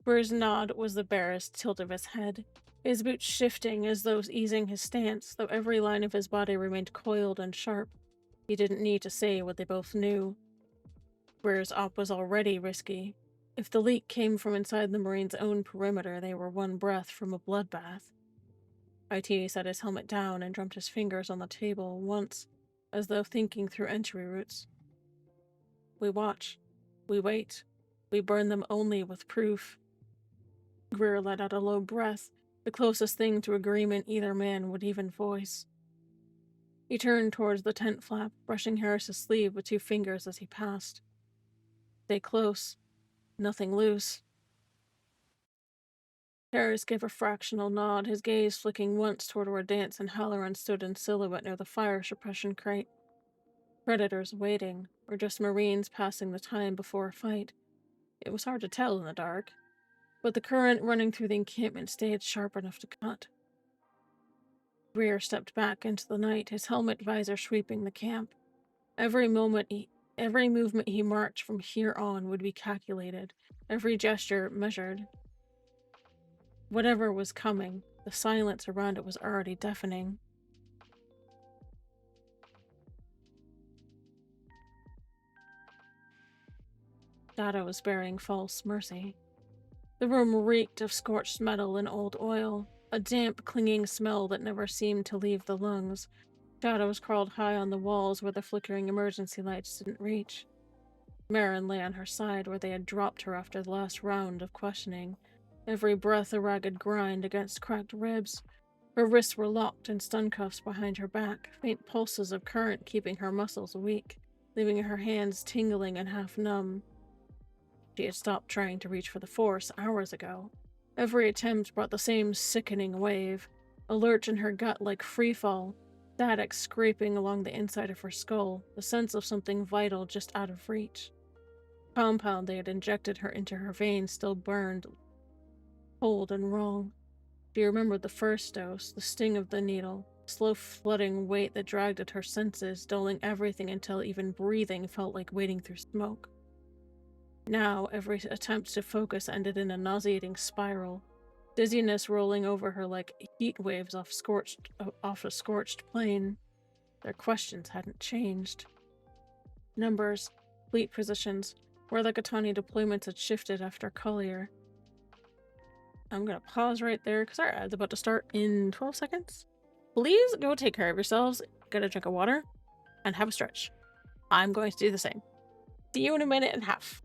A: Greer's nod was the barest tilt of his head, his boots shifting as though easing his stance, though every line of his body remained coiled and sharp. He didn't need to say what they both knew. Greer's op was already risky. If the leak came from inside the Marine's own perimeter, they were one breath from a bloodbath. IT set his helmet down and drummed his fingers on the table once, as though thinking through entry routes. We watch. We wait. We burn them only with proof. Greer let out a low breath, the closest thing to agreement either man would even voice. He turned towards the tent flap, brushing Harris's sleeve with 2 fingers as he passed. Stay close. Nothing loose. Harris gave a fractional nod, his gaze flicking once toward where Dance and Halloran stood in silhouette near the fire suppression crate. Predators waiting, or just Marines passing the time before a fight. It was hard to tell in the dark, but the current running through the encampment stayed sharp enough to cut. Greer stepped back into the night, his helmet visor sweeping the camp. Every movement he marked from here on would be calculated, every gesture measured. Whatever was coming, the silence around it was already deafening. Dada was bearing false mercy. The room reeked of scorched metal and old oil, a damp, clinging smell that never seemed to leave the lungs. Shadows crawled high on the walls where the flickering emergency lights didn't reach. Marin lay on her side where they had dropped her after the last round of questioning, every breath a ragged grind against cracked ribs. Her wrists were locked in stun cuffs behind her back, faint pulses of current keeping her muscles weak, leaving her hands tingling and half numb. She had stopped trying to reach for the Force hours ago. Every attempt brought the same sickening wave, a lurch in her gut like freefall, static scraping along the inside of her skull, the sense of something vital just out of reach. The compound they had injected her into her veins still burned, cold and wrong. She remembered the first dose, the sting of the needle, the slow flooding weight that dragged at her senses, dulling everything until even breathing felt like wading through smoke. Now, every attempt to focus ended in a nauseating spiral, dizziness rolling over her like heat waves off a scorched plain. Their questions hadn't changed. Numbers, fleet positions, where the Katani deployments had shifted after Collier. I'm gonna pause right there because our ad's about to start in 12 seconds. Please go take care of yourselves, get a drink of water, and have a stretch. I'm going to do the same. See you in a minute and a half.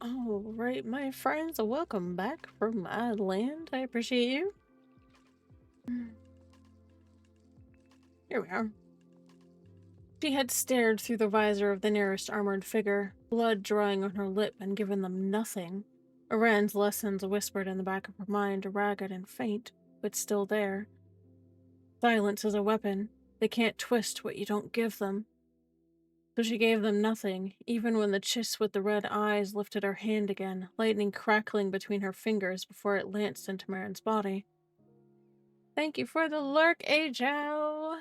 A: All right, my friends, welcome back from land. I appreciate you. Here we are. She had stared through the visor of the nearest armored figure, blood drying on her lip, and given them nothing. Aran's lessons whispered in the back of her mind, ragged and faint, but still there. Silence is a weapon. They can't twist what you don't give them. So she gave them nothing, even when the chiss with the red eyes lifted her hand again, lightning crackling between her fingers before it lanced into Marin's body. Thank you for the lurk, Ajo!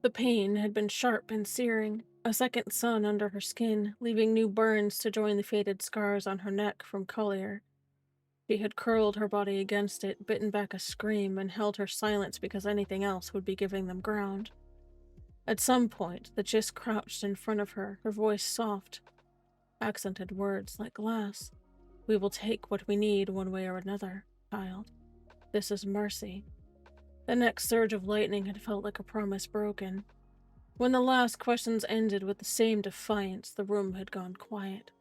A: The pain had been sharp and searing, a second sun under her skin, leaving new burns to join the faded scars on her neck from Collier. She had curled her body against it, bitten back a scream, and held her silence because anything else would be giving them ground. At some point, the Chiss crouched in front of her, her voice soft, accented words like glass. We will take what we need one way or another, child. This is mercy. The next surge of lightning had felt like a promise broken. When the last questions ended with the same defiance, the room had gone quiet.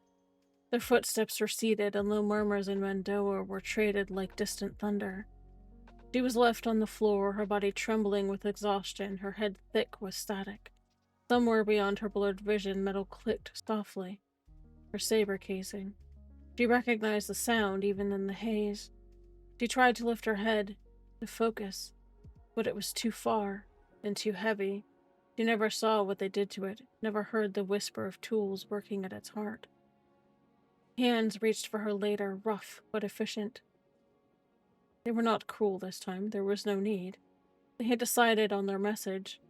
A: Their footsteps receded, and low murmurs in Mandoa were traded like distant thunder. She was left on the floor, her body trembling with exhaustion, her head thick with static. Somewhere beyond her blurred vision, metal clicked softly. Her saber casing. She recognized the sound even in the haze. She tried to lift her head, to focus, but it was too far and too heavy. She never saw what they did to it, never heard the whisper of tools working at its heart. Hands reached for her later, rough but efficient. They were not cruel this time, there was no need. They had decided on their message.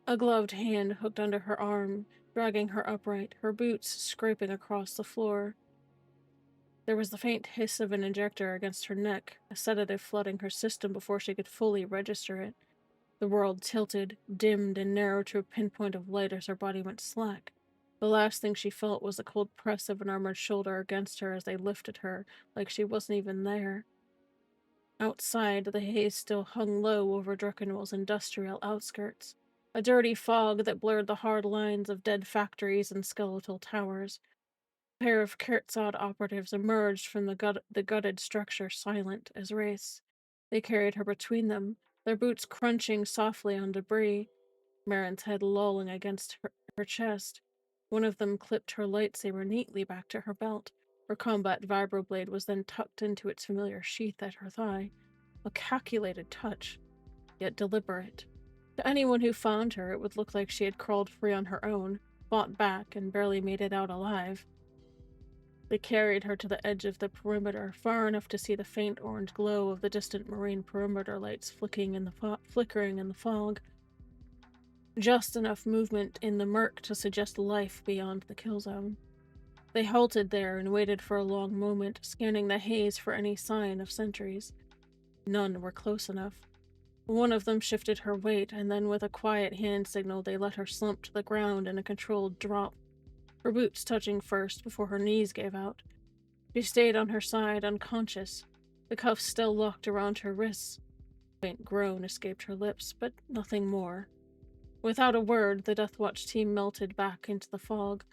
A: A gloved hand hooked under her arm, dragging her upright, her boots scraping across the floor. There was the faint hiss of an injector against her neck, a sedative flooding her system before she could fully register it. The world tilted, dimmed, and narrowed to a pinpoint of light as her body went slack. The last thing she felt was the cold press of an armored shoulder against her as they lifted her, like she wasn't even there. Outside, the haze still hung low over Druckenwell's industrial outskirts, a dirty fog that blurred the hard lines of dead factories and skeletal towers. A pair of Kurtzad operatives emerged from the gutted structure, silent as wraiths. They carried her between them, their boots crunching softly on debris, Marin's head lolling against her chest. One of them clipped her lightsaber neatly back to her belt. Her combat vibroblade was then tucked into its familiar sheath at her thigh. A calculated touch, yet deliberate. To anyone who found her, it would look like she had crawled free on her own, fought back, and barely made it out alive. They carried her to the edge of the perimeter, far enough to see the faint orange glow of the distant marine perimeter lights flickering in the fog. Just enough movement in the murk to suggest life beyond the kill zone. They halted there and waited for a long moment, scanning the haze for any sign of sentries. None were close enough. One of them shifted her weight, and then with a quiet hand signal they let her slump to the ground in a controlled drop, her boots touching first before her knees gave out. She stayed on her side, unconscious, the cuffs still locked around her wrists. A faint groan escaped her lips, but nothing more. Without a word, the Death Watch team melted back into the fog,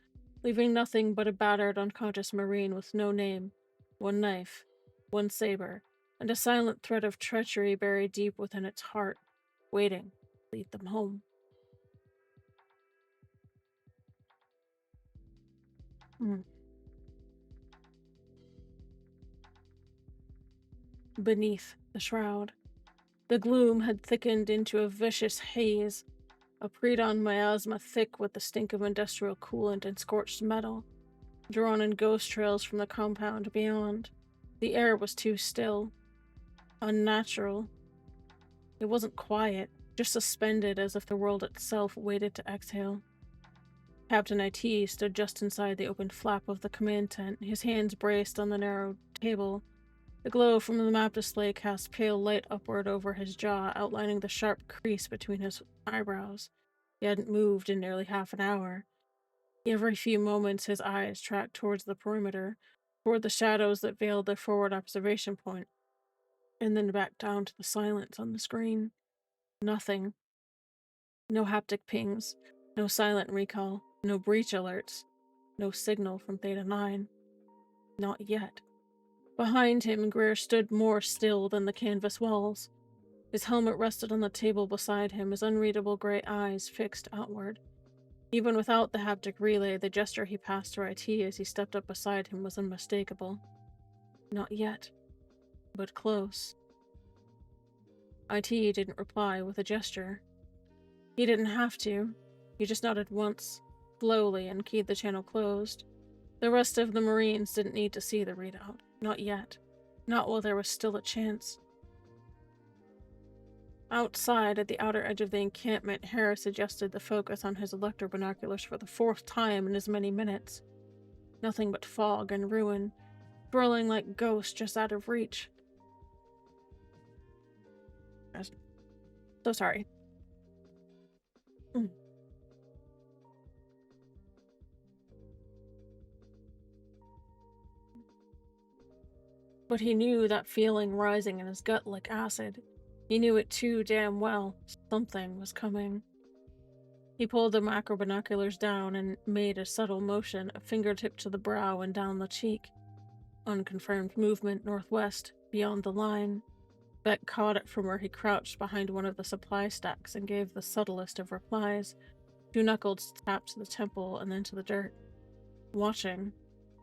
A: leaving nothing but a battered, unconscious Marine with no name, one knife, one saber, and a silent thread of treachery buried deep within its heart, waiting to lead them home. Beneath the shroud, the gloom had thickened into a vicious haze, a predon miasma thick with the stink of industrial coolant and scorched metal, drawn in ghost trails from the compound beyond. The air was too still, unnatural. It wasn't quiet, just suspended as if the world itself waited to exhale. Captain IT stood just inside the open flap of the command tent, his hands braced on the narrow table. The glow from the map display cast pale light upward over his jaw, outlining the sharp crease between his eyebrows. He hadn't moved in nearly half an hour. Every few moments his eyes tracked towards the perimeter, toward the shadows that veiled their forward observation point, and then back down to the silence on the screen. Nothing. No haptic pings, no silent recall, no breach alerts, no signal from Theta 9. Not yet. Behind him, Greer stood more still than the canvas walls. His helmet rested on the table beside him, his unreadable gray eyes fixed outward. Even without the haptic relay, the gesture he passed to IT as he stepped up beside him was unmistakable. Not yet, but close. IT didn't reply with a gesture. He didn't have to. He just nodded once, slowly, and keyed the channel closed. The rest of the Marines didn't need to see the readout. Not yet. Not while there was still a chance. Outside, at the outer edge of the encampment, Harris adjusted the focus on his electro-binoculars for the 4th time in as many minutes. Nothing but fog and ruin, swirling like ghosts just out of reach. So sorry. But he knew that feeling rising in his gut like acid. He knew it too damn well. Something was coming. He pulled the macro binoculars down and made a subtle motion, a fingertip to the brow and down the cheek. Unconfirmed movement northwest, beyond the line. Beck caught it from where he crouched behind one of the supply stacks and gave the subtlest of replies. 2 knuckles tapped to the temple and then to the dirt. Watching.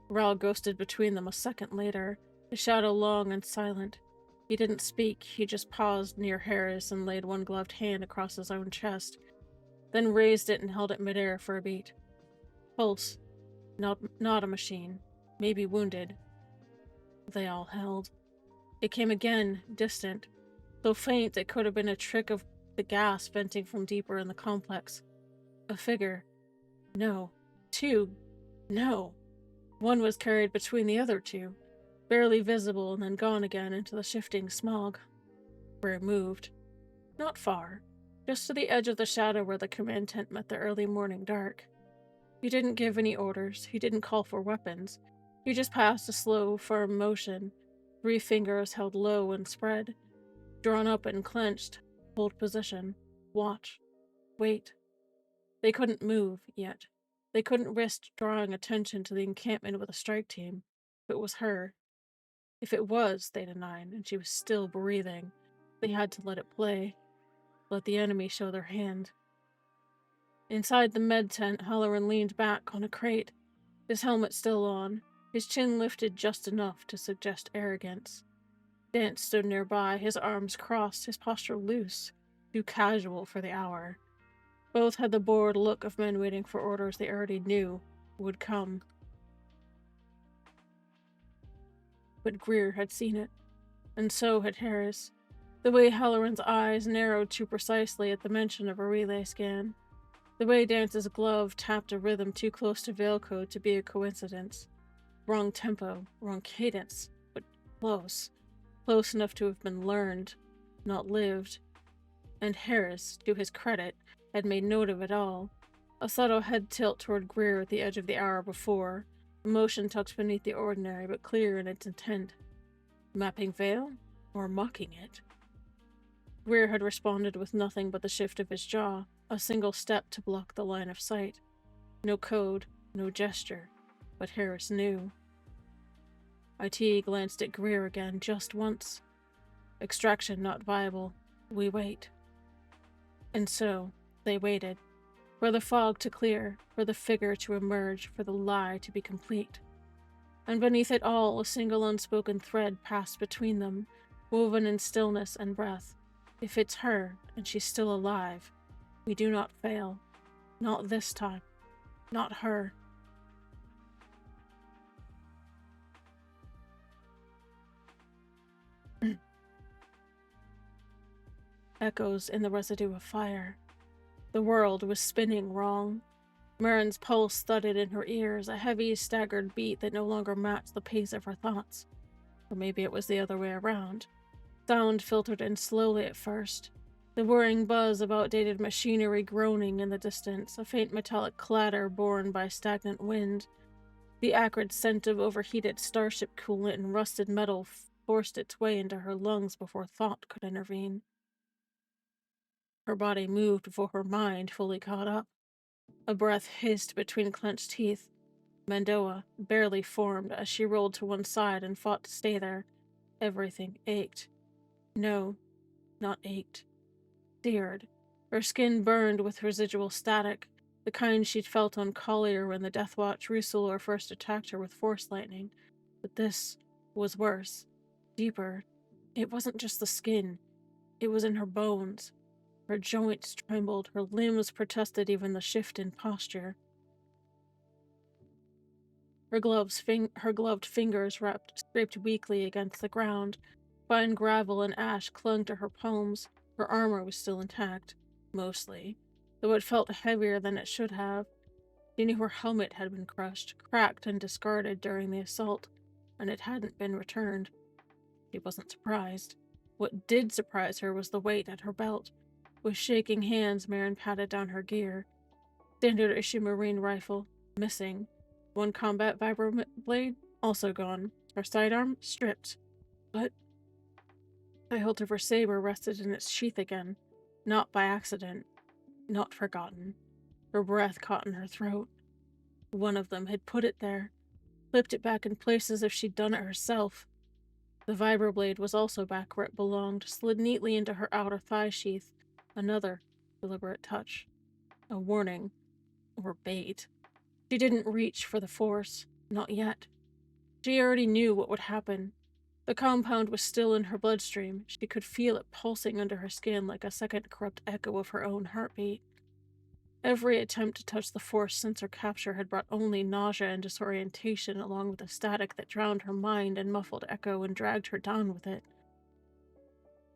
A: Ral ghosted between them a second later, his shadow long and silent. He didn't speak, he just paused near Harris and laid one gloved hand across his own chest, then raised it and held it midair for a beat. Pulse. Not a machine. Maybe wounded. They all held. It came again, distant, so faint it could have been a trick of the gas venting from deeper in the complex. A figure. No. 2. No. One was carried between the other 2, barely visible and then gone again into the shifting smog. Where it moved. Not far. Just to the edge of the shadow where the command tent met the early morning dark. He didn't give any orders. He didn't call for weapons. He just passed a slow, firm motion. 3 fingers held low and spread. Drawn up and clenched. Hold position. Watch. Wait. They couldn't move, yet. They couldn't risk drawing attention to the encampment with a strike team. If it was her. If it was, they denied, and she was still breathing, they had to let it play. Let the enemy show their hand. Inside the med tent, Halloran leaned back on a crate, his helmet still on, his chin lifted just enough to suggest arrogance. Dance stood nearby, his arms crossed, his posture loose, too casual for the hour. Both had the bored look of men waiting for orders they already knew would come. But Greer had seen it, and so had Harris. The way Halloran's eyes narrowed too precisely at the mention of a relay scan. The way Dance's glove tapped a rhythm too close to veil code to be a coincidence. Wrong tempo, wrong cadence, but close. Close enough to have been learned, not lived. And Harris, to his credit, had made note of it all. A subtle head tilt toward Greer at the edge of the hour before, a motion tucked beneath the ordinary but clear in its intent. Mapping veil? Or mocking it? Greer had responded with nothing but the shift of his jaw, a single step to block the line of sight. No code, no gesture, but Harris knew. IT glanced at Greer again just once. Extraction not viable. We wait. And so, they waited. For the fog to clear, for the figure to emerge, for the lie to be complete. And beneath it all, a single unspoken thread passed between them, woven in stillness and breath. If it's her, and she's still alive, we do not fail. Not this time. Not her. Echoes in the residue of fire. The world was spinning wrong. Marin's pulse thudded in her ears, a heavy, staggered beat that no longer matched the pace of her thoughts. Or maybe it was the other way around. Sound filtered in slowly at first. The whirring buzz of outdated machinery groaning in the distance, a faint metallic clatter borne by stagnant wind. The acrid scent of overheated starship coolant and rusted metal forced its way into her lungs before thought could intervene. Her body moved before her mind fully caught up. A breath hissed between clenched teeth. Mandoa barely formed as she rolled to one side and fought to stay there. Everything ached. No, not ached. Seared. Her skin burned with residual static, the kind she'd felt on Collier when the Deathwatch Rusulor first attacked her with force lightning. But this was worse. Deeper. It wasn't just the skin. It was in her bones. Her joints trembled, her limbs protested even the shift in posture. Her gloved fingers scraped weakly against the ground. Fine gravel and ash clung to her palms. Her armor was still intact. Mostly. Though it felt heavier than it should have. She knew her helmet had been crushed, cracked, and discarded during the assault, and it hadn't been returned. She wasn't surprised. What did surprise her was the weight at her belt. With shaking hands, Marin patted down her gear. Standard issue marine rifle, missing. One combat vibroblade, also gone. Her sidearm, stripped. But the hilt of her saber rested in its sheath again. Not by accident. Not forgotten. Her breath caught in her throat. One of them had put it there. Flipped it back in place as if she'd done it herself. The vibroblade was also back where it belonged, slid neatly into her outer thigh sheath. Another deliberate touch. A warning. Or bait. She didn't reach for the force. Not yet. She already knew what would happen. The compound was still in her bloodstream. She could feel it pulsing under her skin like a second corrupt echo of her own heartbeat. Every attempt to touch the force since her capture had brought only nausea and disorientation, along with the static that drowned her mind and muffled echo and dragged her down with it.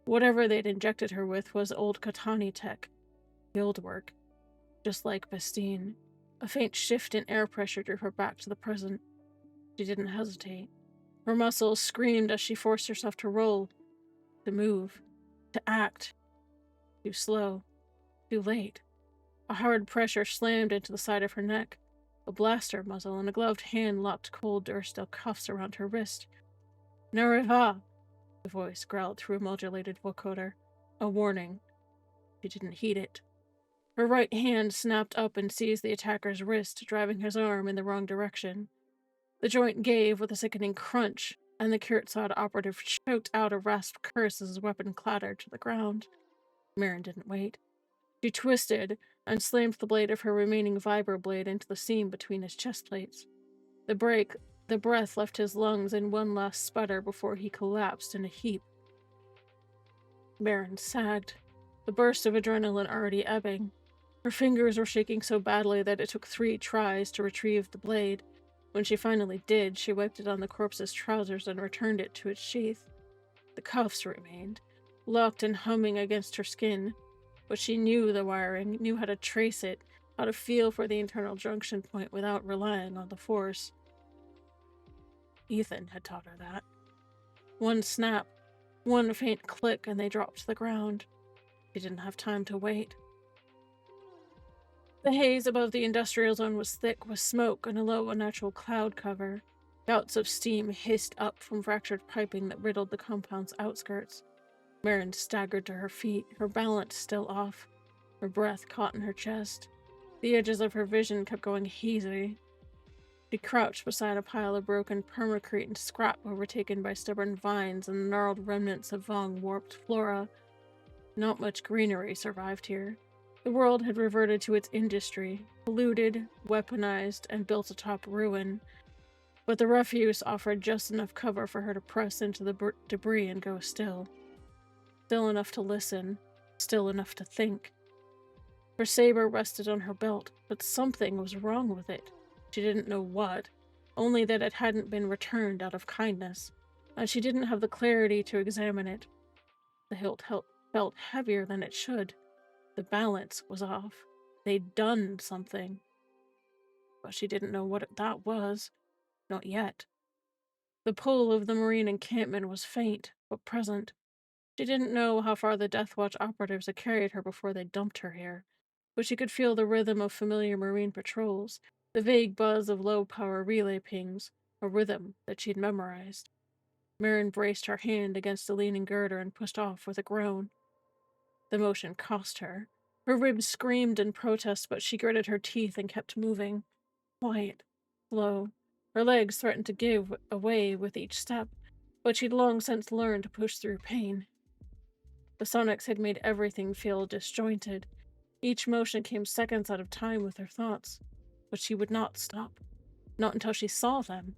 A: Whatever they'd injected her with was old Katani tech. Guild work. Just like Bastine. A faint shift in air pressure drew her back to the present. She didn't hesitate. Her muscles screamed as she forced herself to roll, to move, to act. Too slow. Too late. A hard pressure slammed into the side of her neck. A blaster muzzle and a gloved hand locked cold Dursteel cuffs around her wrist. "Nariva!" the voice growled through a modulated vocoder. A warning. She didn't heed it. Her right hand snapped up and seized the attacker's wrist, driving his arm in the wrong direction. The joint gave with a sickening crunch, and the Kurtzad operative choked out a rasped curse as his weapon clattered to the ground. Marin didn't wait. She twisted and slammed the blade of her remaining vibroblade into the seam between his chest plates. The breath left his lungs in one last sputter before he collapsed in a heap. Marin sagged, the burst of adrenaline already ebbing. Her fingers were shaking so badly that it took 3 tries to retrieve the blade. When she finally did, she wiped it on the corpse's trousers and returned it to its sheath. The cuffs remained, locked and humming against her skin. But she knew the wiring, knew how to trace it, how to feel for the internal junction point without relying on the force. Ethan had taught her that. One snap, one faint click, and they dropped to the ground. She didn't have time to wait. The haze above the industrial zone was thick with smoke and a low, unnatural cloud cover. Gouts of steam hissed up from fractured piping that riddled the compound's outskirts. Marin staggered to her feet, her balance still off. Her breath caught in her chest. The edges of her vision kept going hazy. She crouched beside a pile of broken permacrete and scrap overtaken by stubborn vines and the gnarled remnants of Vong-warped flora. Not much greenery survived here. The world had reverted to its industry, polluted, weaponized, and built atop ruin. But the refuse offered just enough cover for her to press into the debris and go still. Still enough to listen, still enough to think. Her saber rested on her belt, but something was wrong with it. She didn't know what, only that it hadn't been returned out of kindness, and she didn't have the clarity to examine it. The hilt felt heavier than it should. The balance was off. They'd done something. But she didn't know what that was. Not yet. The pull of the Marine encampment was faint, but present. She didn't know how far the Deathwatch operatives had carried her before they dumped her here, but she could feel the rhythm of familiar Marine patrols, the vague buzz of low-power relay pings, a rhythm that she'd memorized. Marin braced her hand against the leaning girder and pushed off with a groan. The motion cost her. Her ribs screamed in protest, but she gritted her teeth and kept moving. Quiet. slow. Her legs threatened to give away with each step, but she'd long since learned to push through pain. The sonics had made everything feel disjointed. Each motion came seconds out of time with her thoughts, but she would not stop. Not until she saw them.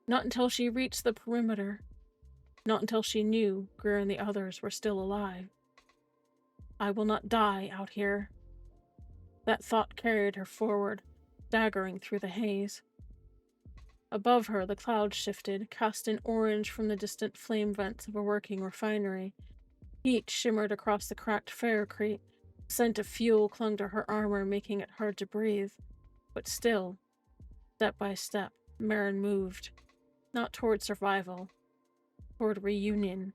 A: Not until she reached the perimeter. Not until she knew Greer and the others were still alive. I will not die out here. That thought carried her forward, staggering through the haze. Above her, the clouds shifted, cast in orange from the distant flame vents of a working refinery. Heat shimmered across the cracked ferrocrete. The scent of fuel clung to her armor, making it hard to breathe. But still, step by step, Marin moved. Not toward survival, toward reunion,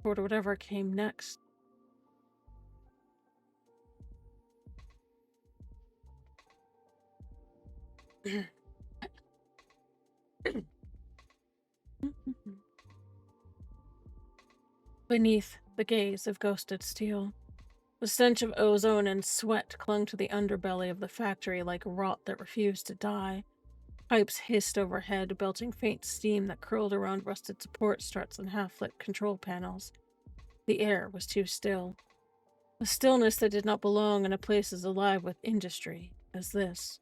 A: toward whatever came next. Beneath the gaze of ghosted steel, the stench of ozone and sweat clung to the underbelly of the factory like rot that refused to die. Pipes hissed overhead, belching faint steam that curled around rusted support struts and half-lit control panels. The air was too still. A stillness that did not belong in a place as alive with industry as this.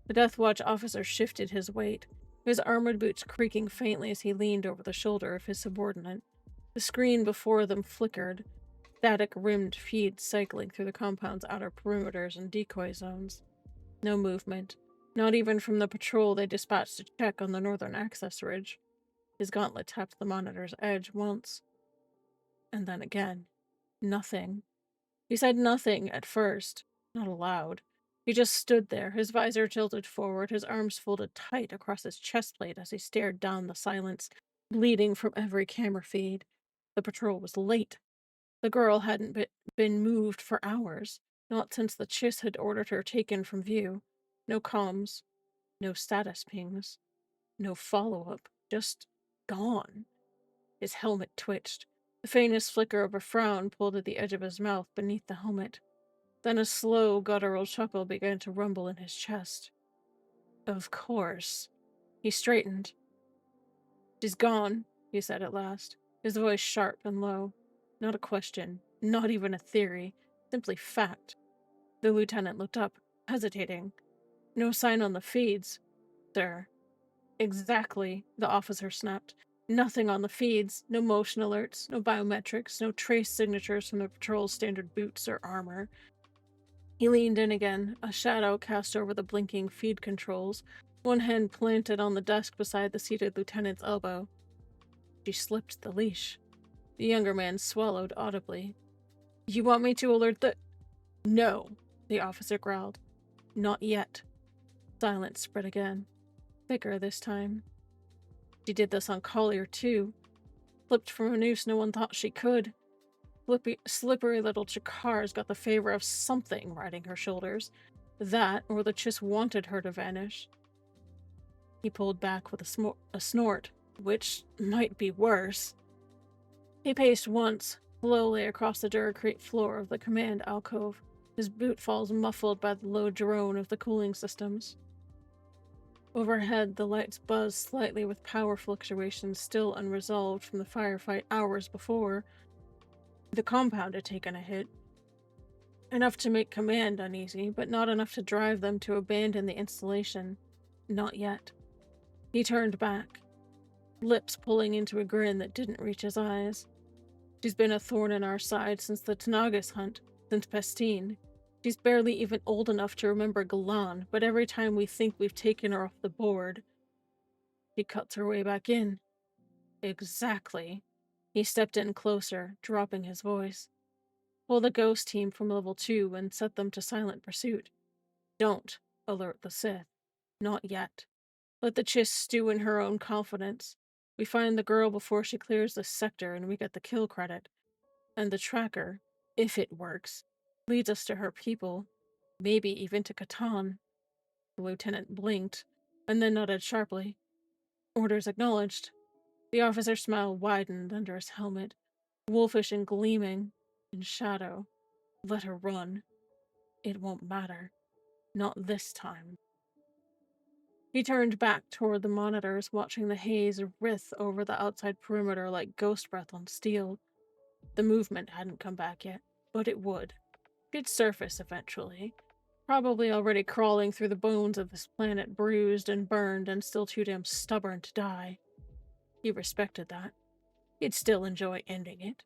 A: The Death Watch officer shifted his weight, his armored boots creaking faintly as he leaned over the shoulder of his subordinate. The screen before them flickered, static-rimmed feeds cycling through the compound's outer perimeters and decoy zones. No movement, not even from the patrol they dispatched to check on the northern access ridge. His gauntlet tapped the monitor's edge once. And then again. Nothing. He said nothing at first, not aloud. He just stood there, his visor tilted forward, his arms folded tight across his chest plate as he stared down the silence, bleeding from every camera feed. The patrol was late. The girl hadn't been moved for hours, not since the Chiss had ordered her taken from view. No comms, no status pings, no follow-up, just gone. His helmet twitched. The faintest flicker of a frown pulled at the edge of his mouth beneath the helmet. Then a slow, guttural chuckle began to rumble in his chest. Of course. He straightened. She's gone, he said at last, his voice sharp and low. Not a question, not even a theory, simply fact. The lieutenant looked up, hesitating. No sign on the feeds, sir. Exactly, the officer snapped. Nothing on the feeds, no motion alerts, no biometrics, no trace signatures from the patrol's standard boots or armor. He leaned in again, a shadow cast over the blinking feed controls, one hand planted on the desk beside the seated lieutenant's elbow. She slipped the leash. The younger man swallowed audibly. You want me to alert the— No, the officer growled. Not yet. Silence spread again. Thicker this time. She did this on Collier, too. Flipped from a noose no one thought she could. Slippery little Chakars got the favor of something riding her shoulders. That, or the Chiss wanted her to vanish. He pulled back with a snort, which might be worse. He paced once, slowly across the Duracrete floor of the command alcove, his bootfalls muffled by the low drone of the cooling systems. Overhead, the lights buzzed slightly with power fluctuations still unresolved from the firefight hours before. The compound had taken a hit. Enough to make command uneasy, but not enough to drive them to abandon the installation. Not yet. He turned back, lips pulling into a grin that didn't reach his eyes. She's been a thorn in our side since the Tanagas hunt, since Pestine. She's barely even old enough to remember Galan, but every time we think we've taken her off the board, she cuts her way back in. Exactly. He stepped in closer, dropping his voice. Pull the ghost team from level 2 and set them to silent pursuit. Don't alert the Sith. Not yet. Let the Chiss stew in her own confidence. We find the girl before she clears the sector and we get the kill credit. And the tracker, if it works, leads us to her people. Maybe even to Catan. The lieutenant blinked, and then nodded sharply. Orders acknowledged. The officer's smile widened under his helmet, wolfish and gleaming, in shadow. Let her run. It won't matter. Not this time. He turned back toward the monitors, watching the haze writhe over the outside perimeter like ghost breath on steel. The movement hadn't come back yet, but it would. She'd surface eventually. Probably already crawling through the bones of this planet, bruised and burned and still too damn stubborn to die. He respected that. He'd still enjoy ending it.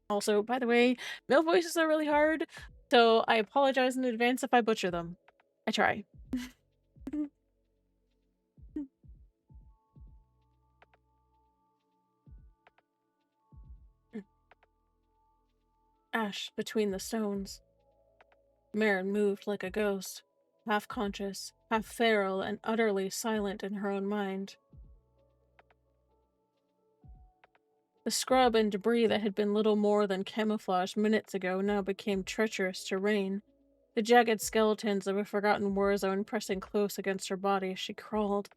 A: Also, by the way, male voices are really hard, so I apologize in advance if I butcher them. I try. Ash between the stones. Marin moved like a ghost, half-conscious, half-feral, and utterly silent in her own mind. The scrub and debris that had been little more than camouflage minutes ago now became treacherous terrain, the jagged skeletons of a forgotten war zone pressing close against her body as she crawled.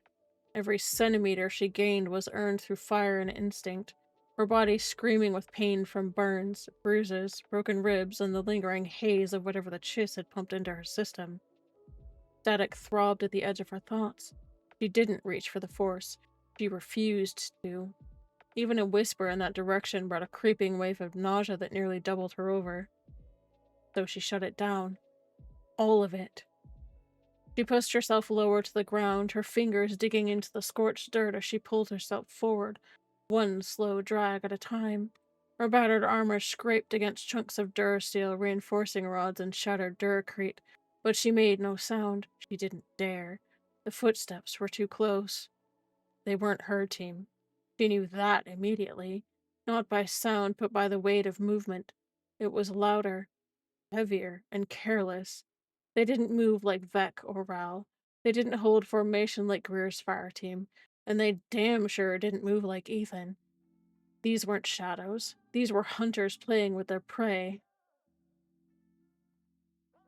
A: Every centimeter she gained was earned through fire and instinct, her body screaming with pain from burns, bruises, broken ribs, and the lingering haze of whatever the chiss had pumped into her system. Static throbbed at the edge of her thoughts. She didn't reach for the Force. She refused to. Even a whisper in that direction brought a creeping wave of nausea that nearly doubled her over. So she shut it down. All of it. She pushed herself lower to the ground, her fingers digging into the scorched dirt as she pulled herself forward, one slow drag at a time. Her battered armor scraped against chunks of durasteel, reinforcing rods, and shattered duracrete, but she made no sound. She didn't dare. The footsteps were too close. They weren't her team. She knew that immediately, not by sound, but by the weight of movement. It was louder, heavier, and careless. They didn't move like Vec or Ral. They didn't hold formation like Greer's fire team, and they damn sure didn't move like Ethan. These weren't shadows. These were hunters playing with their prey.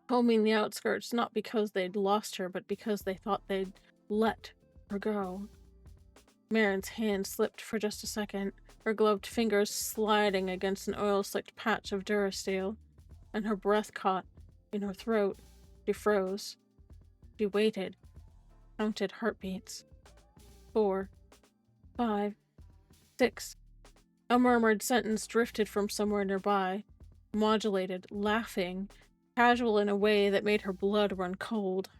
A: Combing the outskirts not because they'd lost her, but because they thought they'd let her go. Marin's hand slipped for just a second, her gloved fingers sliding against an oil-slicked patch of durasteel, and her breath caught in her throat. She froze. She waited, counted heartbeats. 4, 5, 6. A murmured sentence drifted from somewhere nearby, modulated, laughing, casual in a way that made her blood run cold.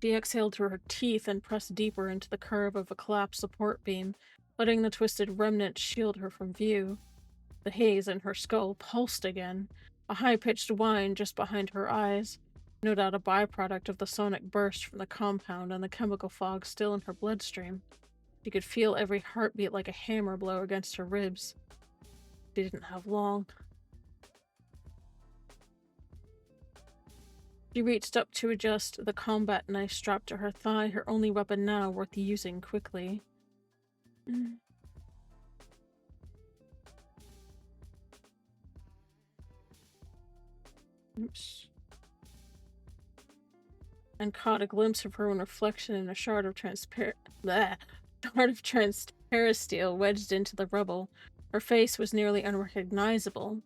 A: She exhaled through her teeth and pressed deeper into the curve of a collapsed support beam, letting the twisted remnant shield her from view. The haze in her skull pulsed again, a high-pitched whine just behind her eyes, no doubt a byproduct of the sonic burst from the compound and the chemical fog still in her bloodstream. She could feel every heartbeat like a hammer blow against her ribs. She didn't have long. She reached up to adjust the combat knife strapped to her thigh, her only weapon now worth using quickly. Oops. And caught a glimpse of her own reflection in a shard of transparisteel wedged into the rubble. Her face was nearly unrecognizable.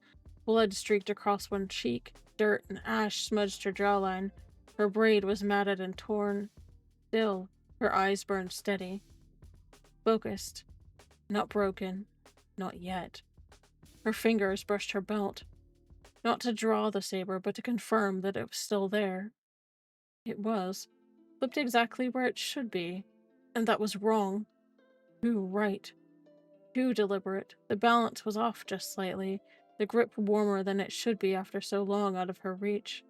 A: Blood streaked across one cheek. Dirt and ash smudged her jawline. Her braid was matted and torn. Still, her eyes burned steady. Focused. Not broken. Not yet. Her fingers brushed her belt. Not to draw the saber, but to confirm that it was still there. It was. Flipped exactly where it should be. And that was wrong. Too right. Too deliberate. The balance was off just slightly, the grip warmer than it should be after so long out of her reach.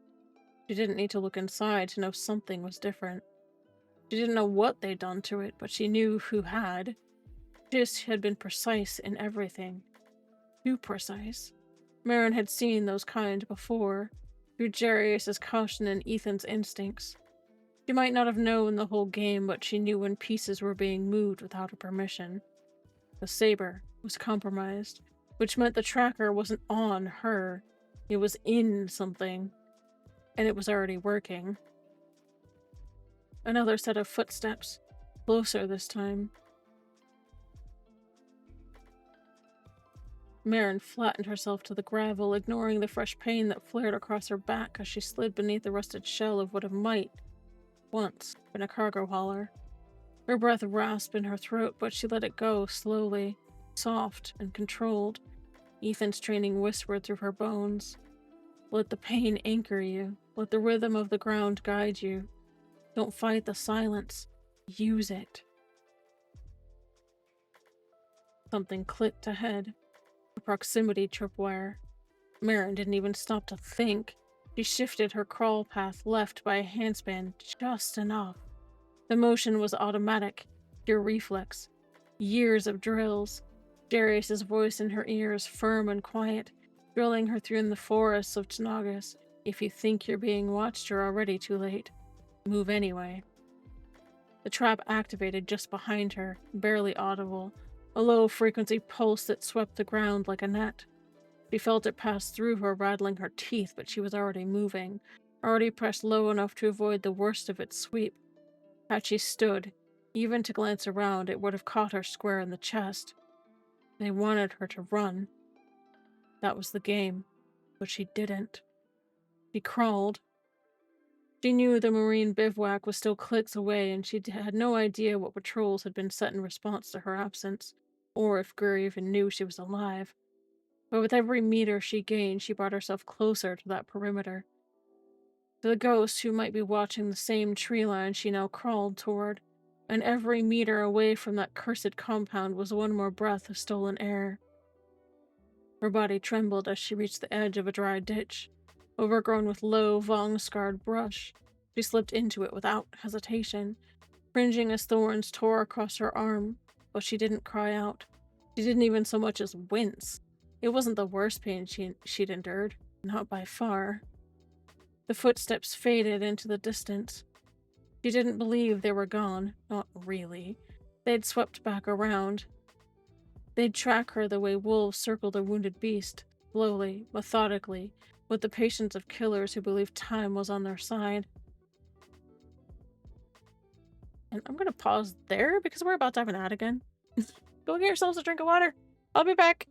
A: She didn't need to look inside to know something was different. She didn't know what they'd done to it, but she knew who had. Jis had been precise in everything. Too precise. Marin had seen those kind before, through Jarius's caution and Ethan's instincts. She might not have known the whole game, but she knew when pieces were being moved without her permission. The saber was compromised, which meant the tracker wasn't on her. It was in something, and it was already working. Another set of footsteps, closer this time. Marin flattened herself to the gravel, ignoring the fresh pain that flared across her back as she slid beneath the rusted shell of what might once been a cargo hauler. Her breath rasped in her throat, but she let it go slowly, soft and controlled. Ethan's training whispered through her bones. Let the pain anchor you. Let the rhythm of the ground guide you. Don't fight the silence. Use it. Something clicked ahead. A proximity tripwire. Marin didn't even stop to think. She shifted her crawl path left by a handspan just enough. The motion was automatic, pure reflex. Years of drills. Darius's voice in her ears, firm and quiet, drilling her through in the forests of Tanagas. If you think you're being watched, you're already too late. Move anyway. The trap activated just behind her, barely audible, a low-frequency pulse that swept the ground like a net. She felt it pass through her, rattling her teeth, but she was already moving, already pressed low enough to avoid the worst of its sweep. Had she stood, even to glance around, it would have caught her square in the chest. They wanted her to run. That was the game, but she didn't. She crawled. She knew the Marine bivouac was still clicks away, and she had no idea what patrols had been set in response to her absence, or if Greer even knew she was alive. But with every meter she gained, she brought herself closer to that perimeter. To the ghost who might be watching the same tree line she now crawled toward, and every meter away from that cursed compound was one more breath of stolen air. Her body trembled as she reached the edge of a dry ditch, overgrown with low, vong-scarred brush. She slipped into it without hesitation, cringing as thorns tore across her arm, but she didn't cry out. She didn't even so much as wince. It wasn't the worst pain she'd endured, not by far. The footsteps faded into the distance. She didn't believe they were gone, not really. They'd swept back around. They'd track her the way wolves circled a wounded beast, slowly, methodically, with the patience of killers who believed time was on their side. And I'm gonna pause there because we're about to have an ad again. Go get yourselves a drink of water. I'll be back.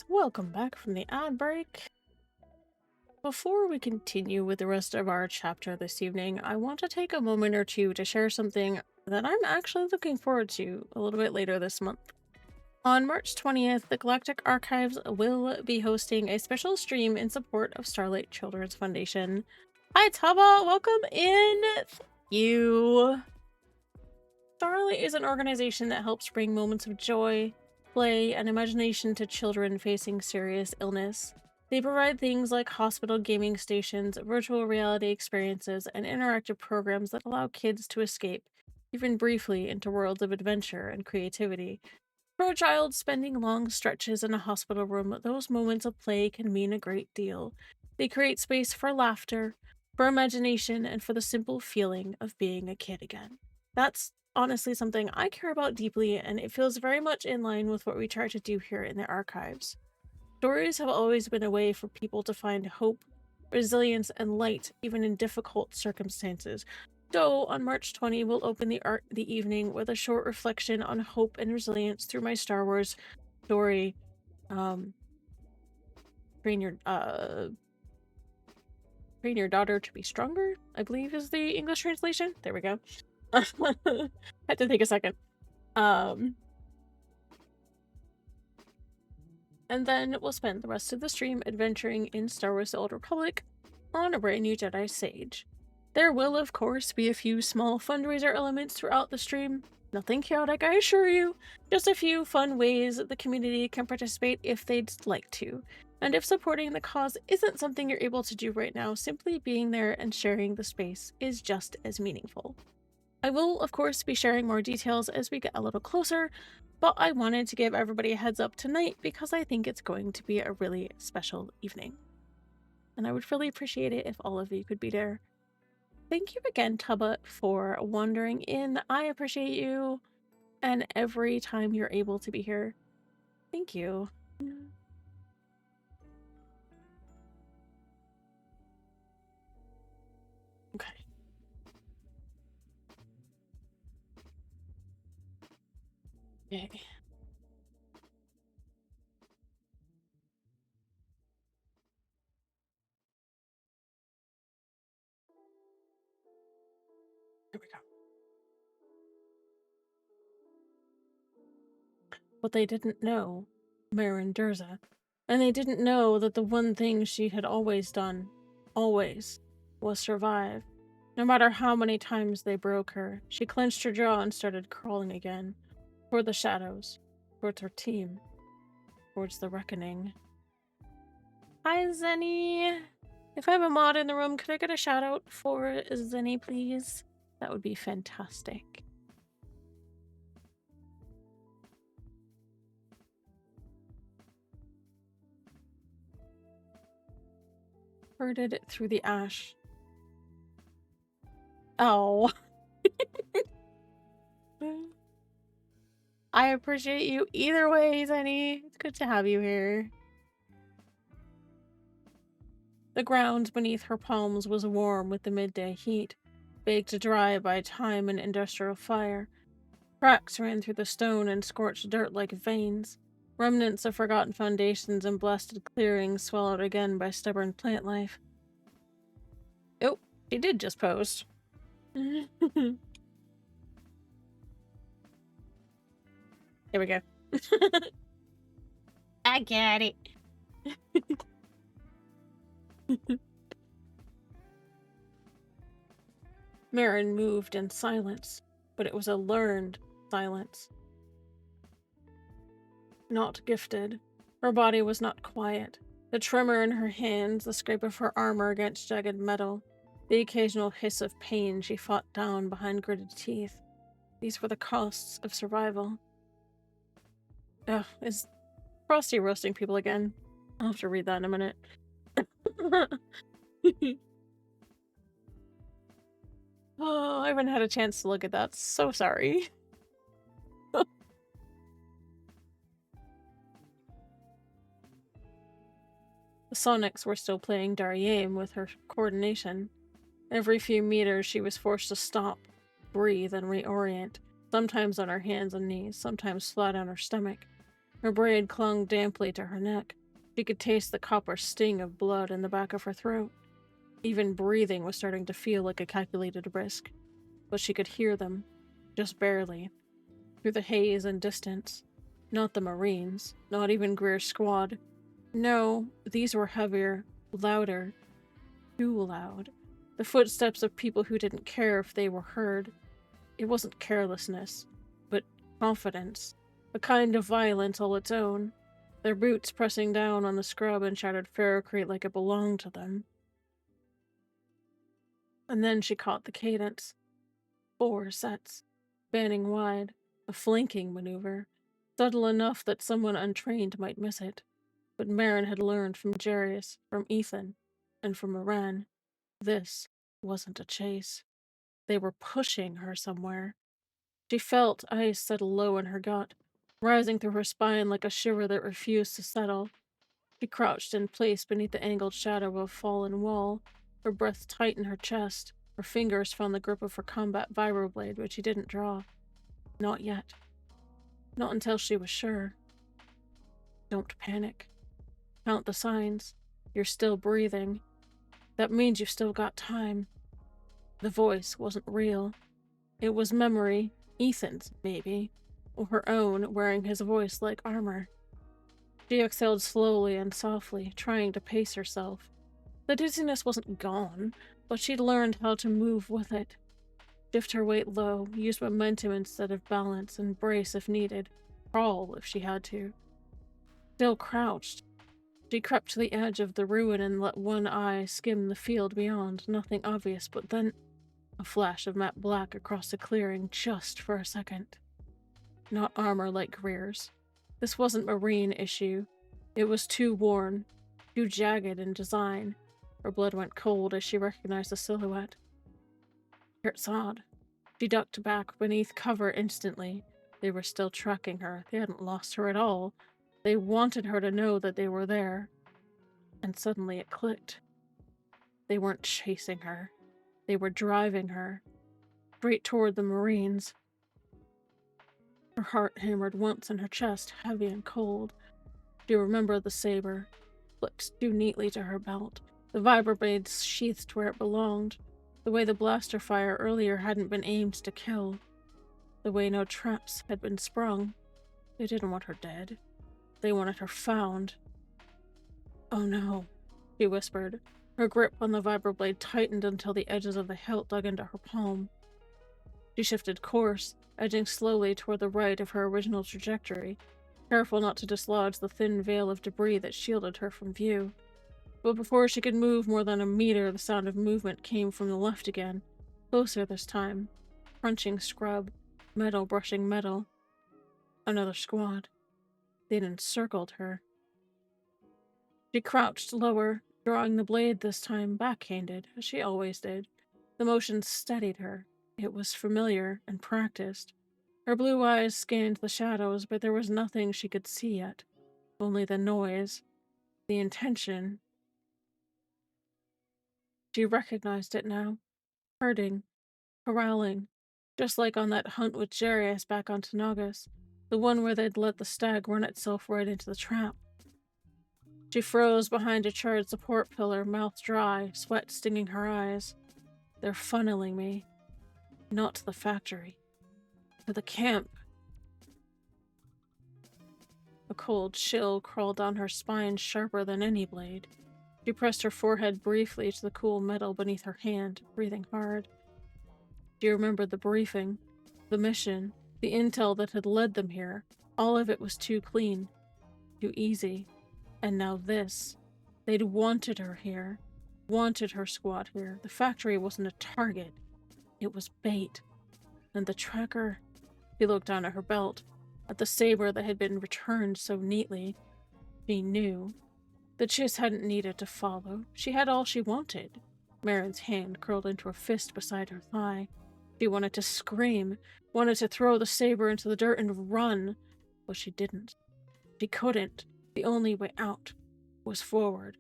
A: Welcome back from the ad break. Before we continue with the rest of our chapter this evening, I want to take a moment or two to share something that I'm actually looking forward to a little bit later this month. On March 20th, the Galactic Archives will be hosting a special stream in support of Starlight Children's Foundation. Hi Taba, welcome in! Thank you! Starlight is an organization that helps bring moments of joy, play, and imagination to children facing serious illness. They provide things like hospital gaming stations, virtual reality experiences, and interactive programs that allow kids to escape, even briefly, into worlds of adventure and creativity. For a child spending long stretches in a hospital room, those moments of play can mean a great deal. They create space for laughter, for imagination, and for the simple feeling of being a kid again. That's honestly something I care about deeply, and it feels very much in line with what we try to do here in the archives. Stories have always been a way for people to find hope, resilience, and light, even in difficult circumstances. So, on March 20, we'll open the evening with a short reflection on hope and resilience through my Star Wars story, um, train your, train your daughter to be stronger, I believe is the English translation. There we go. Had to take a second. And then we'll spend the rest of the stream adventuring in Star Wars The Old Republic on a brand new Jedi Sage. There will, of course, be a few small fundraiser elements throughout the stream. Nothing chaotic, I assure you. Just a few fun ways the community can participate if they'd like to. And if supporting the cause isn't something you're able to do right now, simply being there and sharing the space is just as meaningful. I will, of course, be sharing more details as we get a little closer, but I wanted to give everybody a heads up tonight because I think it's going to be a really special evening. And I would really appreciate it if all of you could be there. Thank you again, Tubba, for wandering in. I appreciate you, and every time you're able to be here. Thank you. Okay. Okay. Here we go. What they didn't know, Marin Durza, and they didn't know that the one thing she had always done, always, was survive. No matter how many times they broke her, she clenched her jaw and started crawling again, toward the shadows, towards her team, towards the reckoning. Hi, Zenny! If I have a mod in the room, could I get a shout out for Zenny, please? That would be fantastic. Herded through the ash. Oh. I appreciate you either way, Zenny. It's good to have you here. The ground beneath her palms was warm with the midday heat, baked dry by time and industrial fire. Cracks ran through the stone and scorched dirt like veins. Remnants of forgotten foundations and blasted clearings swallowed again by stubborn plant life. Oh, she did just post. Here we go. I got it. Marin moved in silence, but it was a learned silence. Not gifted. Her body was not quiet. The tremor in her hands, the scrape of her armor against jagged metal, the occasional hiss of pain she fought down behind gritted teeth. These were the costs of survival. Ugh, is Frosty roasting people again? I'll have to read that in a minute. Oh, I haven't had a chance to look at that. So sorry. The Sonics were still playing Dariem with her coordination. Every few meters she was forced to stop, breathe, and reorient, sometimes on her hands and knees, sometimes flat on her stomach. Her braid clung damply to her neck. She could taste the copper sting of blood in the back of her throat. Even breathing was starting to feel like a calculated risk. But she could hear them, just barely, through the haze and distance. Not the Marines, not even Greer's squad. No, these were heavier, louder, too loud. The footsteps of people who didn't care if they were heard. It wasn't carelessness, but confidence. A kind of violence all its own. Their boots pressing down on the scrub and shattered ferrocrete like it belonged to them. And then she caught the cadence. 4 sets, spanning wide, a flanking maneuver, subtle enough that someone untrained might miss it. But Marin had learned from Jarius, from Ethan, and from Moran. This wasn't a chase. They were pushing her somewhere. She felt ice settle low in her gut, rising through her spine like a shiver that refused to settle. She crouched in place beneath the angled shadow of a fallen wall, her breath tight in her chest. Her fingers found the grip of her combat vibroblade, but she didn't draw. Not yet. Not until she was sure. Don't panic. Count the signs. You're still breathing. That means you've still got time. The voice wasn't real. It was memory, Ethan's, maybe, or her own, wearing his voice like armor. She exhaled slowly and softly, trying to pace herself. The dizziness wasn't gone, but she'd learned how to move with it. Shift her weight low, use momentum instead of balance, and brace if needed. Crawl if she had to. Still crouched. She crept to the edge of the ruin and let one eye skim the field beyond, nothing obvious, but then a flash of matte black across the clearing just for a second. Not armor like Greer's. This wasn't Marine issue. It was too worn, too jagged in design. Her blood went cold as she recognized the silhouette. Kersad. She ducked back beneath cover instantly. They were still tracking her. They hadn't lost her at all. They wanted her to know that they were there. And suddenly it clicked. They weren't chasing her. They were driving her. Straight toward the Marines. Her heart hammered once in her chest, heavy and cold. She remembered the saber, flipped too neatly to her belt. The vibroblade sheathed where it belonged. The way the blaster fire earlier hadn't been aimed to kill. The way no traps had been sprung. They didn't want her dead. They wanted her found. Oh no, she whispered. Her grip on the vibroblade tightened until the edges of the hilt dug into her palm. She shifted course, edging slowly toward the right of her original trajectory, careful not to dislodge the thin veil of debris that shielded her from view. But before she could move more than a meter, the sound of movement came from the left again, closer this time. Crunching scrub, metal brushing metal. Another squad. They'd encircled her. She crouched lower, drawing the blade this time backhanded, as she always did. The motion steadied her. It was familiar and practiced. Her blue eyes scanned the shadows, but there was nothing she could see yet. Only the noise. The intention. She recognized it now. Herding. Corralling. Just like on that hunt with Jarius back on Tanagas. The one where they'd let the stag run itself right into the trap. She froze behind a charred support pillar, mouth dry, sweat stinging her eyes. They're funneling me. Not to the factory. To the camp. A cold chill crawled down her spine, sharper than any blade. She pressed her forehead briefly to the cool metal beneath her hand, breathing hard. She remembered the briefing, the mission, the intel that had led them here. All of it was too clean, too easy. And now this. They'd wanted her here. Wanted her squad here. The factory wasn't a target. It was bait. And the tracker... She looked down at her belt, at the saber that had been returned so neatly. She knew. The Chiss hadn't needed to follow. She had all she wanted. Marin's hand curled into a fist beside her thigh. She wanted to scream, wanted to throw the saber into the dirt and run, but she didn't. She couldn't. The only way out was forward.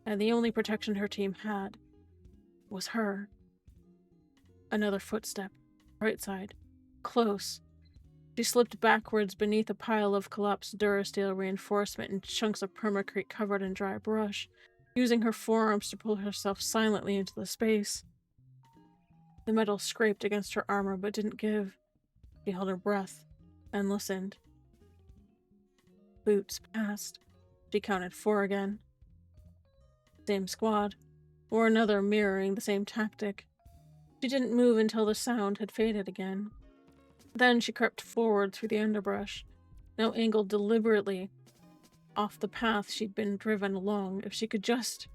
A: And the only protection her team had was her. Another footstep. Right side. Close. She slipped backwards beneath a pile of collapsed Durasteel reinforcement and chunks of permacrete covered in dry brush, using her forearms to pull herself silently into the space. The metal scraped against her armor but didn't give. She held her breath and listened. Boots passed. She counted 4 again. Same squad, or another mirroring the same tactic. She didn't move until the sound had faded again. Then she crept forward through the underbrush, now angled deliberately off the path she'd been driven along. If she could just...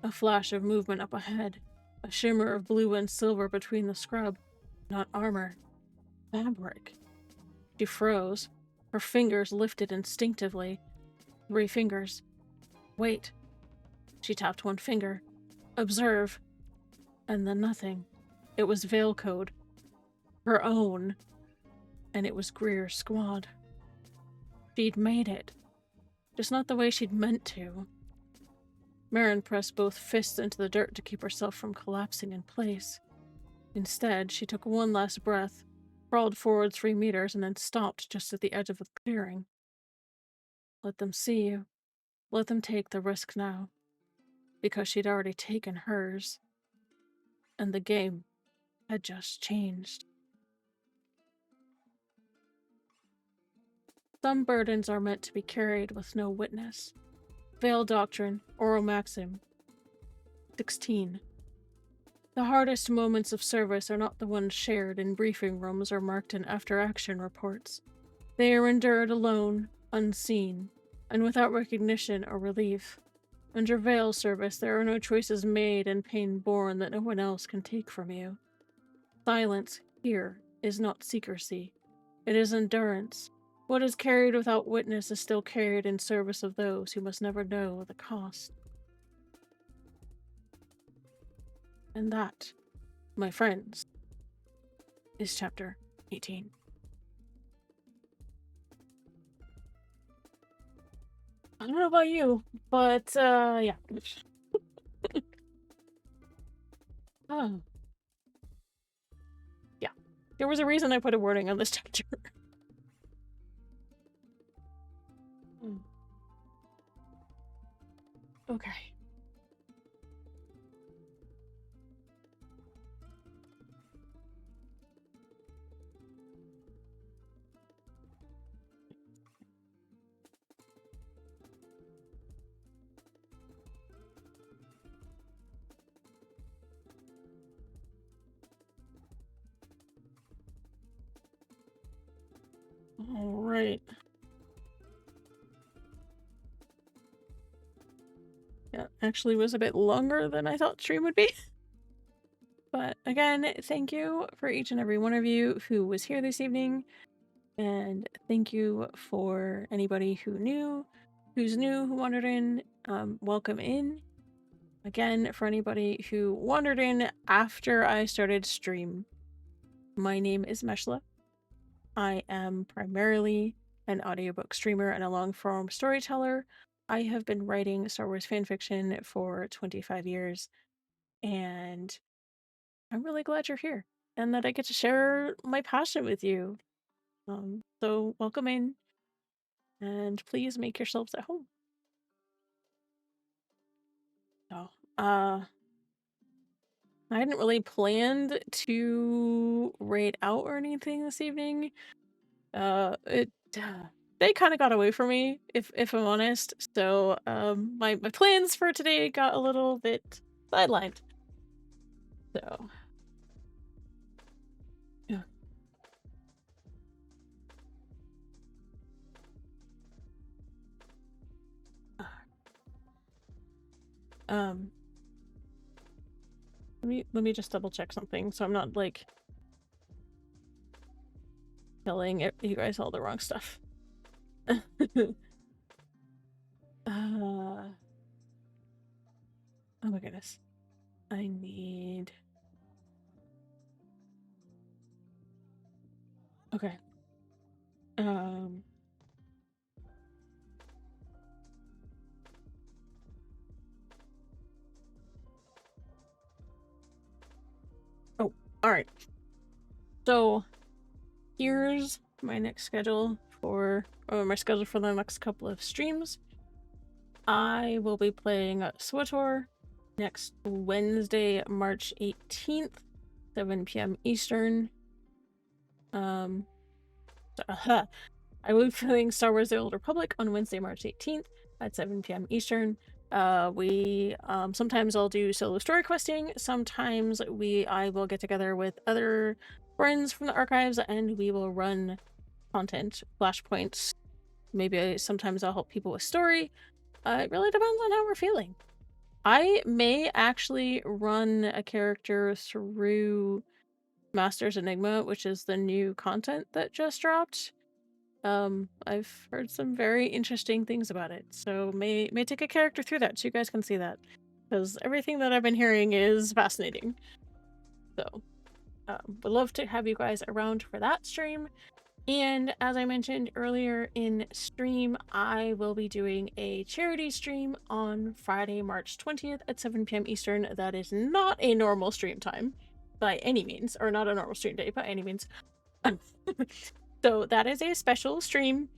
A: A flash of movement up ahead, a shimmer of blue and silver between the scrub. Not armor. Fabric. She froze. Her fingers lifted instinctively. 3 fingers. Wait. She tapped 1 finger. Observe. And then nothing. It was Veil code. Her own. And it was Greer's squad. She'd made it. Just not the way she'd meant to. Marin pressed both fists into the dirt to keep herself from collapsing in place. Instead, she took 1 last breath, crawled forward 3 meters, and then stopped just at the edge of the clearing. Let them see you. Let them take the risk now. Because she'd already taken hers. And the game had just changed. Some burdens are meant to be carried with no witness. Veil Doctrine, Oral Maxim. 16. The hardest moments of service are not the ones shared in briefing rooms or marked in after-action reports. They are endured alone, unseen, and without recognition or relief. Under Veil service, there are no choices made and pain borne that no one else can take from you. Silence, here, is not secrecy. It is endurance. What is carried without witness is still carried in service of those who must never know the cost. And that, my friends, is chapter 18. I don't know about you, but, yeah. Oh. Yeah. There was a reason I put a wording on this chapter. Okay. All right. Yeah, actually was a bit longer than I thought stream would be. But again, thank you for each and every one of you who was here this evening. And thank you for anybody who's new, who wandered in. Welcome in. Again, for anybody who wandered in after I started stream, my name is Meshla. I am primarily an audiobook streamer and a long-form storyteller. I have been writing Star Wars fanfiction for 25 years, and I'm really glad you're here and that I get to share my passion with you. So welcome in, and please make yourselves at home. Oh, I hadn't really planned to raid out or anything this evening. They kind of got away from me, if I'm honest. So, my plans for today got a little bit sidelined. So, yeah. Um, let me just double check something so I'm not like telling you guys all the wrong stuff. Oh my goodness. I need... Okay. Oh, alright. So, here's my next schedule for my schedule for the next couple of streams. I will be playing SWTOR next Wednesday, March 18th, 7 p.m. Eastern. I will be playing Star Wars: The Old Republic on Wednesday, March 18th at 7 p.m. Eastern. Sometimes I'll do solo story questing. Sometimes I will get together with other friends from the archives and we will run content, flashpoints. Maybe sometimes I'll help people with story. It really depends on how we're feeling. I may actually run a character through Master's Enigma, which is the new content that just dropped. I've heard some very interesting things about it, so may take a character through that so you guys can see that, because everything that I've been hearing is fascinating. So, would love to have you guys around for that stream. And as I mentioned earlier in stream, I will be doing a charity stream on Friday, March 20th at 7 p.m. Eastern. That is not a normal stream time by any means, or not a normal stream day by any means. So that is a special stream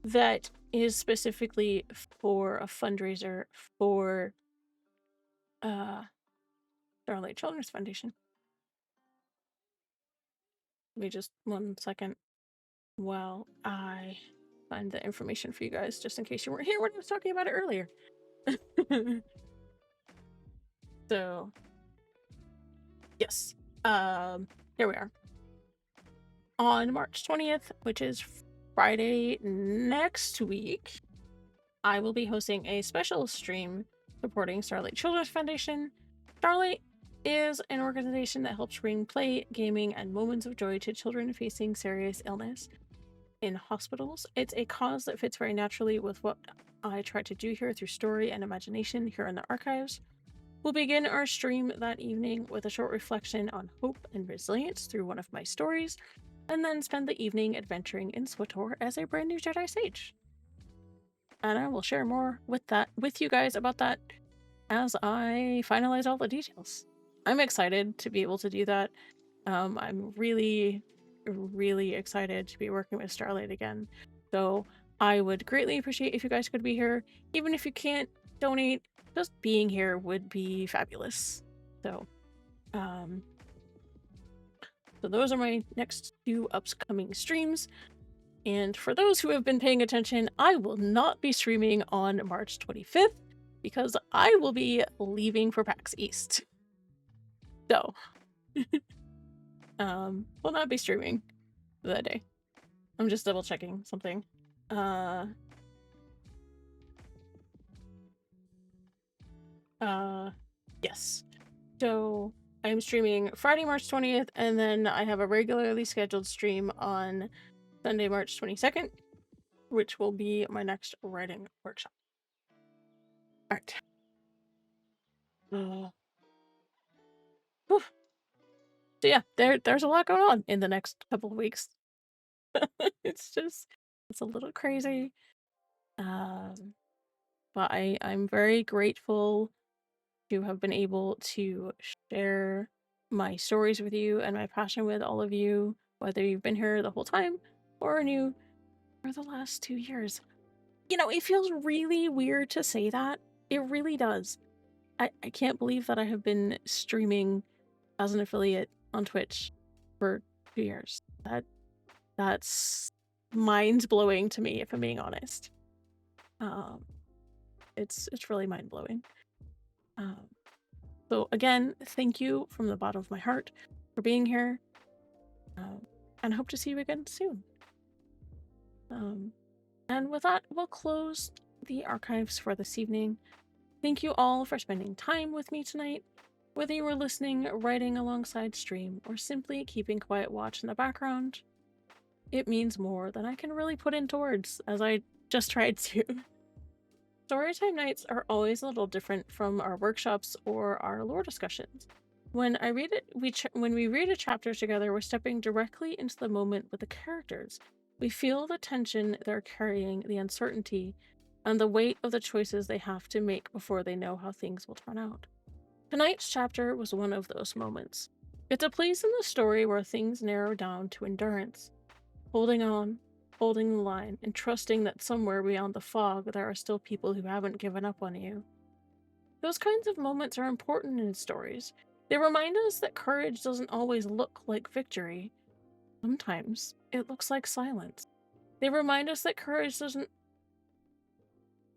A: that is specifically for a fundraiser for Starlight Children's Foundation. Give me just 1 second while I find the information for you guys, just in case you weren't here when I was talking about it earlier. So, yes. Here we are. On March 20th, which is Friday next week, I will be hosting a special stream supporting Starlight Children's Foundation. Starlight is an organization that helps bring play, gaming, and moments of joy to children facing serious illness in hospitals. It's a cause that fits very naturally with what I try to do here through story and imagination here in the archives. We'll begin our stream that evening with a short reflection on hope and resilience through one of my stories, and then spend the evening adventuring in SWTOR as a brand new Jedi Sage. And I will share more with you guys about that as I finalize all the details. I'm excited to be able to do that. I'm really, really excited to be working with Starlight again. So I would greatly appreciate if you guys could be here. Even if you can't donate, just being here would be fabulous. So, so those are my next 2 upcoming streams. And for those who have been paying attention, I will not be streaming on March 25th because I will be leaving for PAX East. So, will not be streaming that day. I'm just double checking something. Yes. So I'm streaming Friday, March 20th, and then I have a regularly scheduled stream on Sunday, March 22nd, which will be my next writing workshop. Alright. So yeah, there's a lot going on in the next couple of weeks. It's a little crazy. But I'm very grateful to have been able to share my stories with you and my passion with all of you, whether you've been here the whole time or are new for the last 2 years. You know, it feels really weird to say that. It really does. I can't believe that I have been streaming as an affiliate on Twitch for 2 years. That's mind-blowing to me, if I'm being honest. It's really mind-blowing. So again, thank you from the bottom of my heart for being here, and hope to see you again soon. And with that, we'll close the archives for this evening. Thank you all for spending time with me tonight. Whether you were listening, writing alongside stream, or simply keeping quiet watch in the background, it means more than I can really put into words, as I just tried to. Storytime nights are always a little different from our workshops or our lore discussions. When we read a chapter together, we're stepping directly into the moment with the characters. We feel the tension they're carrying, the uncertainty, and the weight of the choices they have to make before they know how things will turn out. Tonight's chapter was one of those moments. It's a place in the story where things narrow down to endurance. holding on, holding the line, and trusting that somewhere beyond the fog there are still people who haven't given up on you. Those kinds of moments are important in stories. They remind us that courage doesn't always look like victory. Sometimes it looks like silence. They remind us that courage doesn't.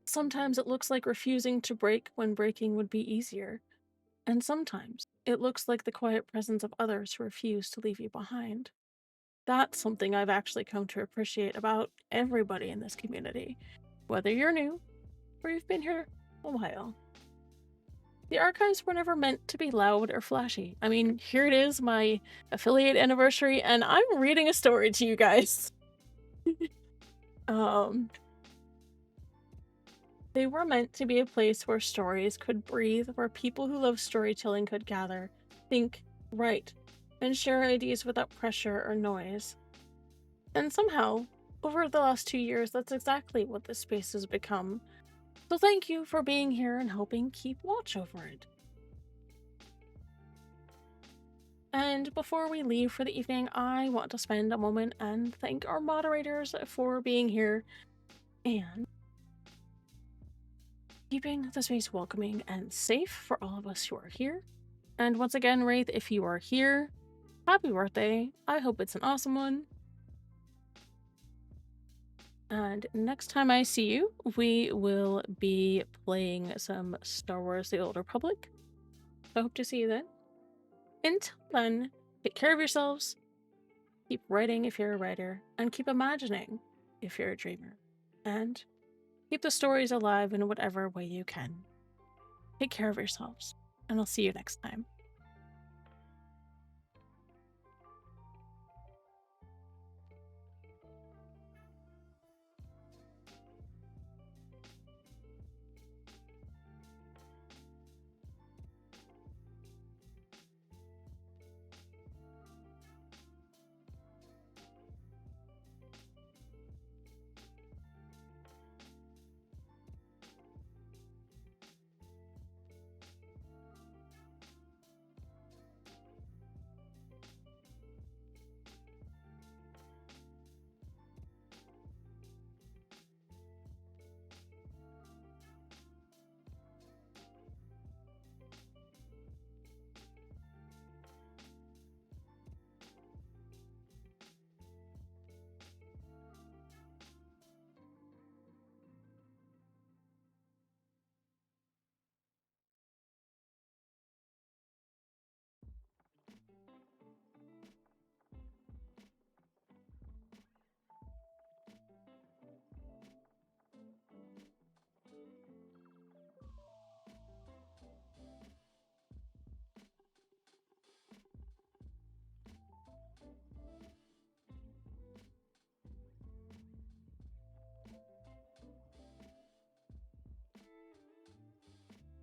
A: Sometimes it looks like refusing to break when breaking would be easier. And sometimes it looks like the quiet presence of others who refuse to leave you behind. That's something I've actually come to appreciate about everybody in this community, whether you're new or you've been here a while. The archives were never meant to be loud or flashy. I mean, here it is, my affiliate anniversary, and I'm reading a story to you guys. They were meant to be a place where stories could breathe, where people who love storytelling could gather, think, write, and share ideas without pressure or noise. And somehow, over the last 2 years, that's exactly what this space has become. So thank you for being here and helping keep watch over it. And before we leave for the evening, I want to spend a moment and thank our moderators for being here and keeping the space welcoming and safe for all of us who are here. And once again, Wraith, if you are here, happy birthday. I hope it's an awesome one. And next time I see you, we will be playing some Star Wars The Old Republic. I hope to see you then. Until then, take care of yourselves, keep writing if you're a writer, and keep imagining if you're a dreamer. And keep the stories alive in whatever way you can. Take care of yourselves, and I'll see you next time.